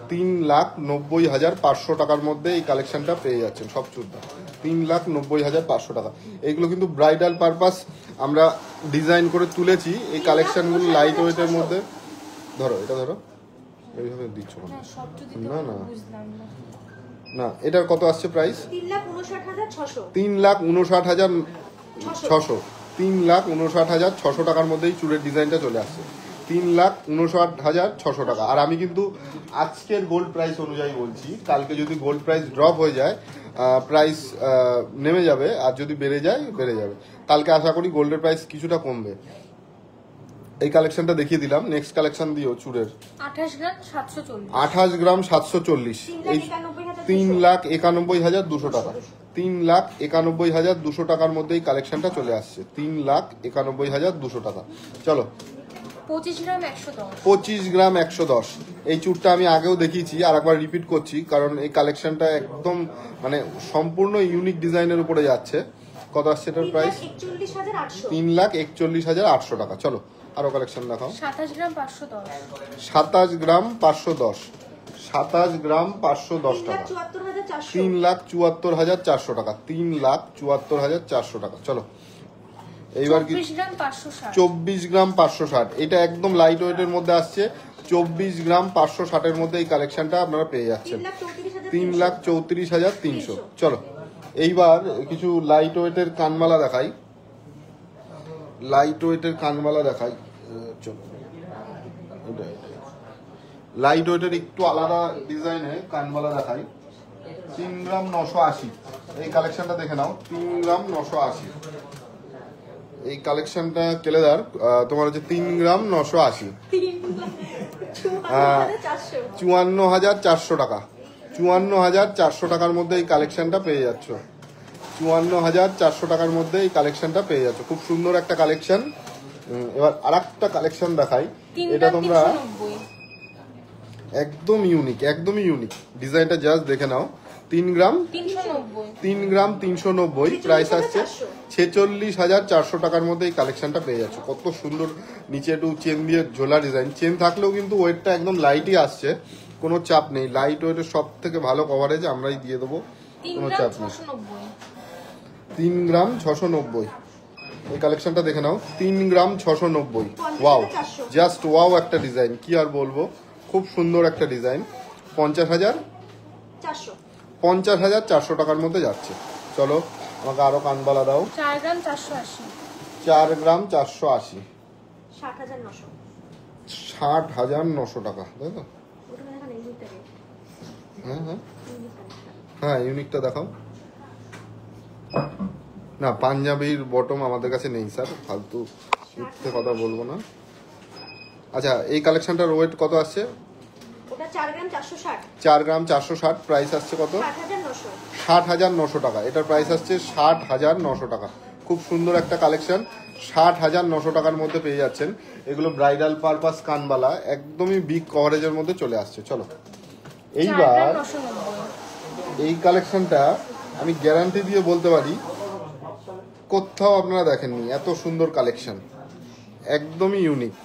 3,90,500 টাকার মধ্যে এই কালেকশনটা পেয়ে যাচ্ছেন সব চুড়টা। 3,90,500 টাকা। এইগুলো কিন্তু ব্রাইডাল পারপাস আমরা ডিজাইন করে তুলেছি। এই কালেকশনগুলো লাইট ওয়েটের মধ্যে। ধরো এটা ধরো, এইভাবে দিচ্ছ না না না। এটার কত আসছে প্রাইস? 3,59,600, 3,59,600 টাকার মধ্যেই চুড়ের ডিজাইনটা চলে আসছে। 3,59,600 টাকা। আর আমি কিন্তু আজকের গোল্ড প্রাইস অনুযায়ী বলছি, কালকে যদি গোল্ড প্রাইস ড্রপ হয়ে যায় প্রাইস নেমে যাবে, আর যদি বেড়ে যায় বেড়ে যাবে। কালকে আশা করি গোল্ডের প্রাইস কিছুটা কমবে। এই কালেকশনটা দেখিয়ে দিলাম। নেক্সট কালেকশন দিও চুড়ের। 28 গ্রাম 740, 28 গ্রাম 740, এই 3,91,200 টাকা। 3,91,200 টাকার মধ্যে এই কালেকশনটা চলে আসছে। 3,91,200 টাকা। চলো 25 গ্রাম 110, 25 গ্রাম 110, এই চুড়টা আমি আগেও দেখিয়েছি, আর একবার রিপিট করছি কারণ এই কালেকশনটা একদম মানে সম্পূর্ণ ইউনিক ডিজাইনের উপরে যাচ্ছে। কত আসছে এটার প্রাইস? 3,41,800 টাকা। চলো আরো কালেকশন দেখাও। 27 গ্রাম 510, 27 গ্রাম 510, 27 গ্রাম 510 টাকা। 3,74,400 টাকা। 3,74,400 টাকা। চলো এইবার কি 24 গ্রাম 560, 24 গ্রাম 560, এটা একদম লাইট ওয়েটের মধ্যে আসছে। 24 গ্রাম 560-এর মধ্যে এই কালেকশনটা আপনারা পেয়ে যাচ্ছেন। 3,34,300। চলো এইবার কিছু লাইট ওয়েটের কানমালা দেখাই। লাইট ওয়েটের কানবালা দেখাই, চলো লাইট ওয়েটের একটু আলাদা ডিজাইনে কানবালা দেখাই। 3 গ্রাম 980, এই কালেকশনটা দেখে নাও। 3 গ্রাম 980 এই কালেকশনটা কেলেদার তোমার হচ্ছে 3 গ্রাম 980, 54,400 টাকা। 54,400 টাকার মধ্যে এই কালেকশনটা পেয়ে যাচ্ছ। 54,400 টাকার মধ্যে এই কালেকশনটা পেয়ে যাচ্ছ। খুব সুন্দর একটা কালেকশন। এবার আর একটা কালেকশন দেখাই, এটা তোমরা একদমই ইউনিক ডিজাইনটা জাস্ট দেখে নাও। 3 গ্রাম 390, প্রাইস আসছে 46,400 টাকার মধ্যে এই কালেকশনটা পেয়ে যাচ্ছে। কত সুন্দর, নিচে একটু চেন দিয়ে ঝোলা ডিজাইন। চেন থাকলেও কিন্তু ওয়েটটা একদম লাইটই আসছে, কোনো চাপ নেই। লাইট ওয়েটের সব থেকে ভালো কভারেজ আমরাই দিয়ে দেবো, কোনো চাপ নেই। 3 গ্রাম 690 এই কালেকশনটা দেখে নাও। 3 গ্রাম 690, ওয়াও, জাস্ট ওয়াও একটা ডিজাইন, কি আর বলবো, খুব সুন্দর একটা ডিজাইন। 50,400 টাকার মধ্যে যাচ্ছে। চলো আমাকে আরো কানবালা দাও। 4 গ্রাম 480, 4 গ্রাম 480, 60,900 টাকা, তাই তো? হ্যাঁ ইউনিকটা দেখাও না। পাঞ্জাবির বটম আমাদের কাছে নেই স্যার, ফালতু মিথ্যে কথা বলবো না। আচ্ছা এই কালেকশনটার ওয়েট কত আসছে? 4 গ্রাম 460, প্রাইস আসছে কত? 60,900 টাকা। এটার প্রাইস আসছে 60,900 টাকা। খুব সুন্দর একটা কালেকশন, 60,900 টাকার মধ্যে পেয়ে যাচ্ছেন। এগুলো ব্রাইডাল পারপাস কানবালা, একদমই বিগ কভারেজের মধ্যে চলে আসছে। চলো এইবার এই কালেকশনটা আমি গ্যারান্টি দিয়ে বলতে পারি কোথাও আপনারা দেখেননি এত সুন্দর কালেকশন, একদমই ইউনিক।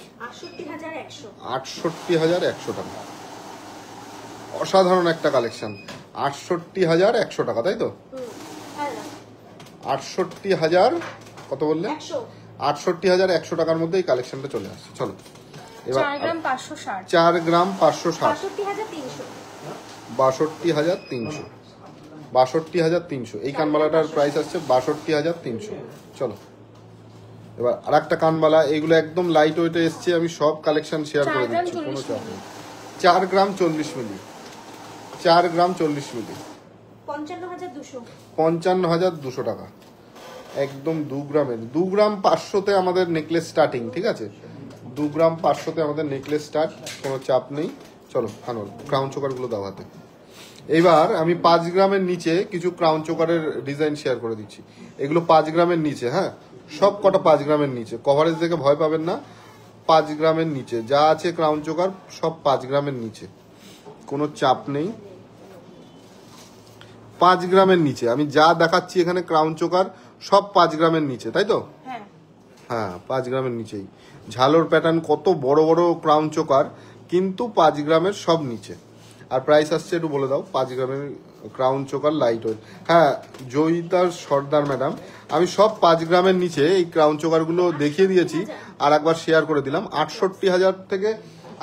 68,100 টাকা, অসাধারণ একটা কালেকশন। 68,100 টাকা, তাই তো? 68,000 কত বললে? 68,100 টাকার মধ্যে এই কালেকশনটা চলে আসছে। চলো এবার 4 গ্রাম 560, 4 গ্রাম 560, 62,300, 62,300 এই কানবালাটার প্রাইস আসছে 62,300। চলো এবার আর একটা কানবালা, এগুলো একদম লাইট ওয়েটে এসছে, আমি সব কালেকশন শেয়ার করে দিচ্ছি, কোনো চাপ নেই। 4 গ্রাম 40 মিলি, 4 গ্রাম 40 মিলি, 55,200 টাকা। একদম 2 গ্রামের, 2 গ্রাম 500তে আমাদের নেকলেস স্টার্টিং, ঠিক আছে? 2 গ্রাম 500তে আমাদের নেকলেস স্টার্ট, কোনো চাপ নেই। চলো ফানল ক্রাউন চোকারগুলো দাও হাতে। এইবার আমি 5 গ্রামের নিচে কিছু ক্রাউন চোকারের ডিজাইন শেয়ার করে দিচ্ছি। এগুলো 5 গ্রামের নিচে, হ্যাঁ সব কটা 5 গ্রামের নিচে, কভারেজ দেখে ভয় পাবেন না। 5 গ্রামের নিচে যা আছে ক্রাউন চোকার সব 5 গ্রামের নিচে, কোনো চাপ নেই। 5 গ্রামের নিচে আমি যা দেখাচ্ছি এখানে ক্রাউন চোকার সব 5 গ্রামের নিচে, তাই তো? হ্যাঁ 5 গ্রামের নিচেই। ঝালোর প্যাটার্ন, কত বড় বড় ক্রাউন চোকার, কিন্তু 5 গ্রামের সব নিচে। আর প্রাইস আসছে একটু বলে দাও। 5 গ্রামের ক্রাউন চোকার লাইট ওয়েট, হ্যাঁ জয়িতার সর্দার ম্যাডাম, আমি সব 5 গ্রামের নিচে এই ক্রাউন চোকারগুলো দেখিয়ে দিয়েছি, আর একবার শেয়ার করে দিলাম। 68,000 থেকে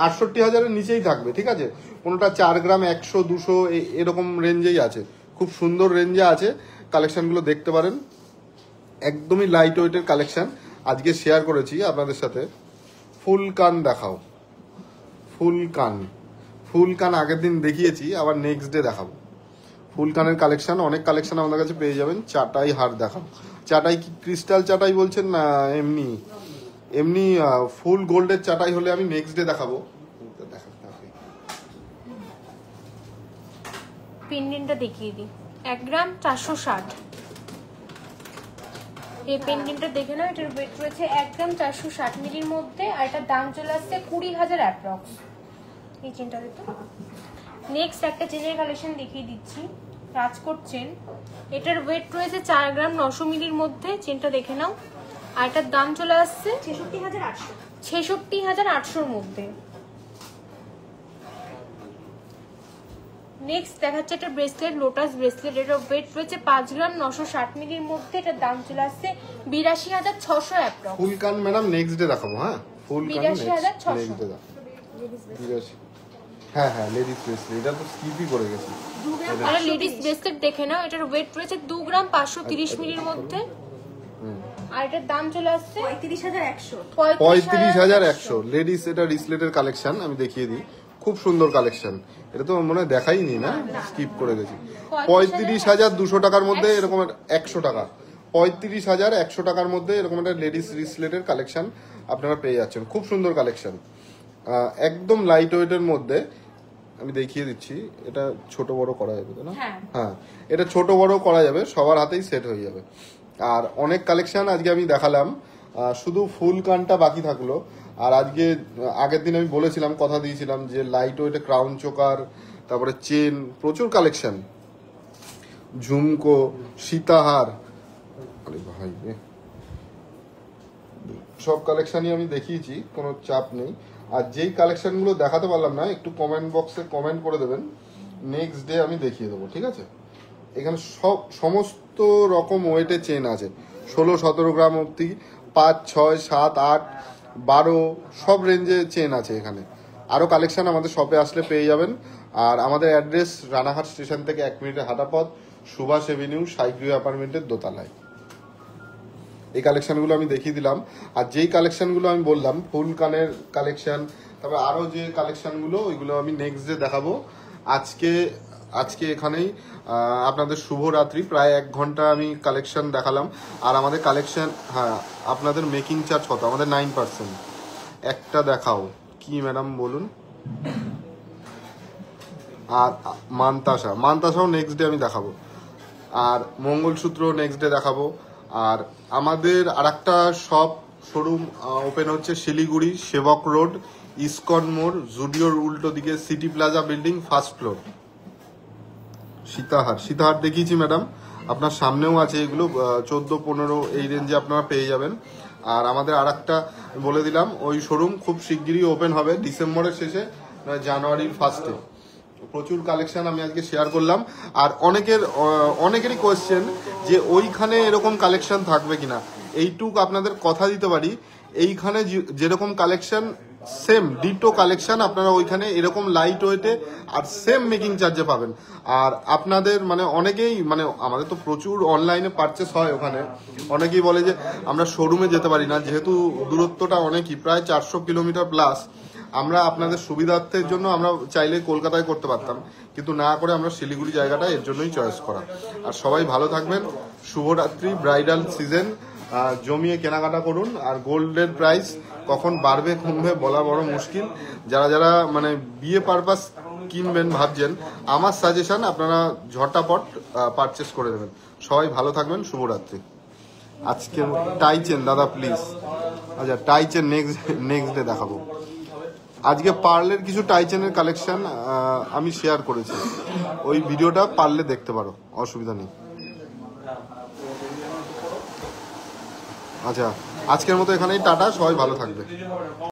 68,000-এর নিচেই থাকবে, ঠিক আছে? কোনোটা 4 গ্রাম 100 200 এরকম রেঞ্জেই আছে, খুব সুন্দর রেঞ্জে আছে। কালেকশনগুলো দেখতে পারেন, একদমই লাইট ওয়েটের কালেকশন আজকে শেয়ার করেছি আপনাদের সাথে। ফুল কান দেখাও, ফুল কান আগের দিন দেখিয়েছি, আবার নেক্সট ডে দেখাবো। ফুল কানের কালেকশন, অনেক কালেকশন আমাদের কাছে পেয়ে যাবেন। চাটাই হার দেখাও। চাটাই কি ক্রিস্টাল চাটাই বলছেন না এমনি ফুল গোল্ডের চাটাই হলে আমি নেক্সট ডে দেখাবো। পেন্ডেন্টটা দেখিয়ে দিই। 1 গ্রাম 460, এই পেন্ডেন্টটা দেখে নাও। এটার ওয়েট রয়েছে 1 গ্রাম 460 মিলির মধ্যে, আর এটার দাম চলে আসছে 20,000 অ্যাপ্রক্স। এই চেনটা দেখো। নেক্সট একটা চেনের কালেকশন দেখিয়ে দিচ্ছি, রাজকোট চেন। এটার ওয়েট রয়েছে 4 গ্রাম 900 মিলির মধ্যে, চেনটা দেখে নাও। আর এটার দাম চলে আসছে 66,800-র মধ্যে। নেক্সট দেখাচ্ছে একটা ব্রেসলেট, লোটাস ব্রেসলেট। এটার ওয়েট রয়েছে 5 গ্রাম 960 মিলির মধ্যে, এটার দাম চলে আসছে 82,600 অ্যাপ্রক্স। ফুল কান ম্যাডাম নেক্সট ডে দেখাবো। হ্যাঁ ফুল কান নেক্সট ডে দেখাবো। হ্যাঁ লেডিস ব্রেসলেট, এটা তো স্কিপই করে গেছি। আর লেডিস ব্রেসলেট দেখে নাও। এটার ওয়েট রয়েছে 2 গ্রাম 530 মিলির মধ্যে, আর এটার দাম চলে আসছে 35,100। 35,100 লেডিস, এটা রিসলেটের কালেকশন আমি দেখিয়ে দিই, খুব সুন্দর কালেকশন। এটা তো মনে হয় দেখাইনি না, স্কিপ করে গেছি। 35,200 টাকার মধ্যে এরকম 100 টাকা, 35,100 টাকার মধ্যে এরকম একটা লেডিস রিসলেটের কালেকশন আপনারা পেয়ে যাচ্ছেন। খুব সুন্দর কালেকশন, একদম লাইট ওয়েটের মধ্যে। আমি দেখিয়ে দিচ্ছি, এটা ছোট বড় করা যাবে না? হ্যাঁ, এটা ছোট বড় করা যাবে, সবার হাতেই সেট হয়ে যাবে। আর অনেক কালেকশন আজকে আমি দেখালাম, শুধু ফুল কানটা বাকি থাকলো। আর আজকে আগের দিন আমি বলেছিলাম, কথা দিয়েছিলাম যে লাইট ওয়েটে ক্রাউন চোকার, তারপরে চেন, প্রচুর কালেকশন, ঝুমকো, সীতাহার, আরে ভাই সব কালেকশনই আমি দেখিয়েছি, কোনো চাপ নেই। আর যেই কালেকশনগুলো দেখাতে পারলাম না, একটু কমেন্ট বক্সে কমেন্ট করে দেবেন, নেক্সট ডে আমি দেখিয়ে দেবো, ঠিক আছে? এখানে সমস্ত রকম ওয়েটে চেন আছে, 16-17 গ্রাম অবধি, 5, 6, 7, 8, 12 সব রেঞ্জে চেন আছে এখানে। আরও কালেকশন আমাদের শপে আসলে পেয়ে যাবেন। আর আমাদের অ্যাড্রেস রানাঘাট স্টেশন থেকে 1 মিনিটের হাঁটা পথ, সুভাষ এভিনিউ, সাইগ্রিউ অ্যাপার্টমেন্টের দোতলায়। এই কালেকশনগুলো আমি দেখিয়ে দিলাম। আর যেই কালেকশনগুলো আমি বললাম, ফুল কানের কালেকশন, তারপরে আরও যে কালেকশনগুলো, ওইগুলো আমি নেক্সট ডে দেখাবো। আজকে এখানেই আপনাদের শুভরাত্রি। প্রায় 1 ঘন্টা আমি কালেকশন দেখালাম। আর আমাদের কালেকশন, হ্যাঁ, আপনাদের মেকিং চার্জ কত? আমাদের 9%। একটা দেখাও কি ম্যাডাম বলুন। আর মানতাসাও নেক্সট ডে আমি দেখাবো। আর মঙ্গলসূত্র নেক্সট ডে দেখাবো। আর আমাদের আরেকটা শোরুম ওপেন হচ্ছে শিলিগুড়ি, সেবক রোড, ইসকন মোড়, জুডিওর উল্টো দিকে, city plaza building, 1st floor. সীতাহার দেখিয়েছি ম্যাডাম, আপনার সামনেও আছে। এগুলো 14-15 এই রেঞ্জে আপনারা পেয়ে যাবেন। আর আমাদের আরেকটা বলে দিলাম, ওই শোরুম খুব শিগগিরই ওপেন হবে, ডিসেম্বরের শেষে, জানুয়ারির 1স্টে। প্রচুর কালেকশন আমি আজকে শেয়ার করলাম। আর অনেকেরই কোয়েশ্চেন যে ওইখানে এরকম কালেকশন থাকবে কিনা। এইটুক আপনাদের কথা দিতে পারি, এইখানে যেরকম কালেকশন, সেম ডিটো কালেকশন আপনারা ওইখানে এরকম লাইট ওয়েটে আর সেম মেকিং চার্জে পাবেন। আর আপনাদের অনেকেই আমাদের তো প্রচুর অনলাইনে পারচেস হয় ওখানে, অনেকেই বলে যে আমরা শোরুমে যেতে পারি না, যেহেতু দূরত্বটা অনেকই, প্রায় 400 কিলোমিটার প্লাস। আমরা আপনাদের সুবিধার্থের জন্য আমরা চাইলে কলকাতায় করতে পারতাম, কিন্তু না করে আমরা শিলিগুড়ি জায়গাটা এর জন্যই চয়েস করা। আর সবাই ভালো থাকবেন, শুভরাত্রি। ব্রাইডাল সিজন, জমিয়ে কেনাকাটা করুন। আর গোল্ডের প্রাইস কখন বাড়বে কমবে বলা বড় মুশকিল। যারা বিয়ে পারপাস কিনবেন ভাবছেন, আমার সাজেশন আপনারা ঝটাপট পারচেস করে দেবেন। সবাই ভালো থাকবেন, শুভরাত্রি। আজকে টাই চেন দাদা প্লিজ। আচ্ছা, টাই চেন নেক্সট ডে দেখাবো। আজকে পার্লের কিছু টাই চেনের কালেকশন আমি শেয়ার করেছি, ওই ভিডিওটা পারলে দেখতে পারো, অসুবিধা নেই। আচ্ছা, আজকের মতো এখানেই টাটা, সবাই ভালো থাকবে।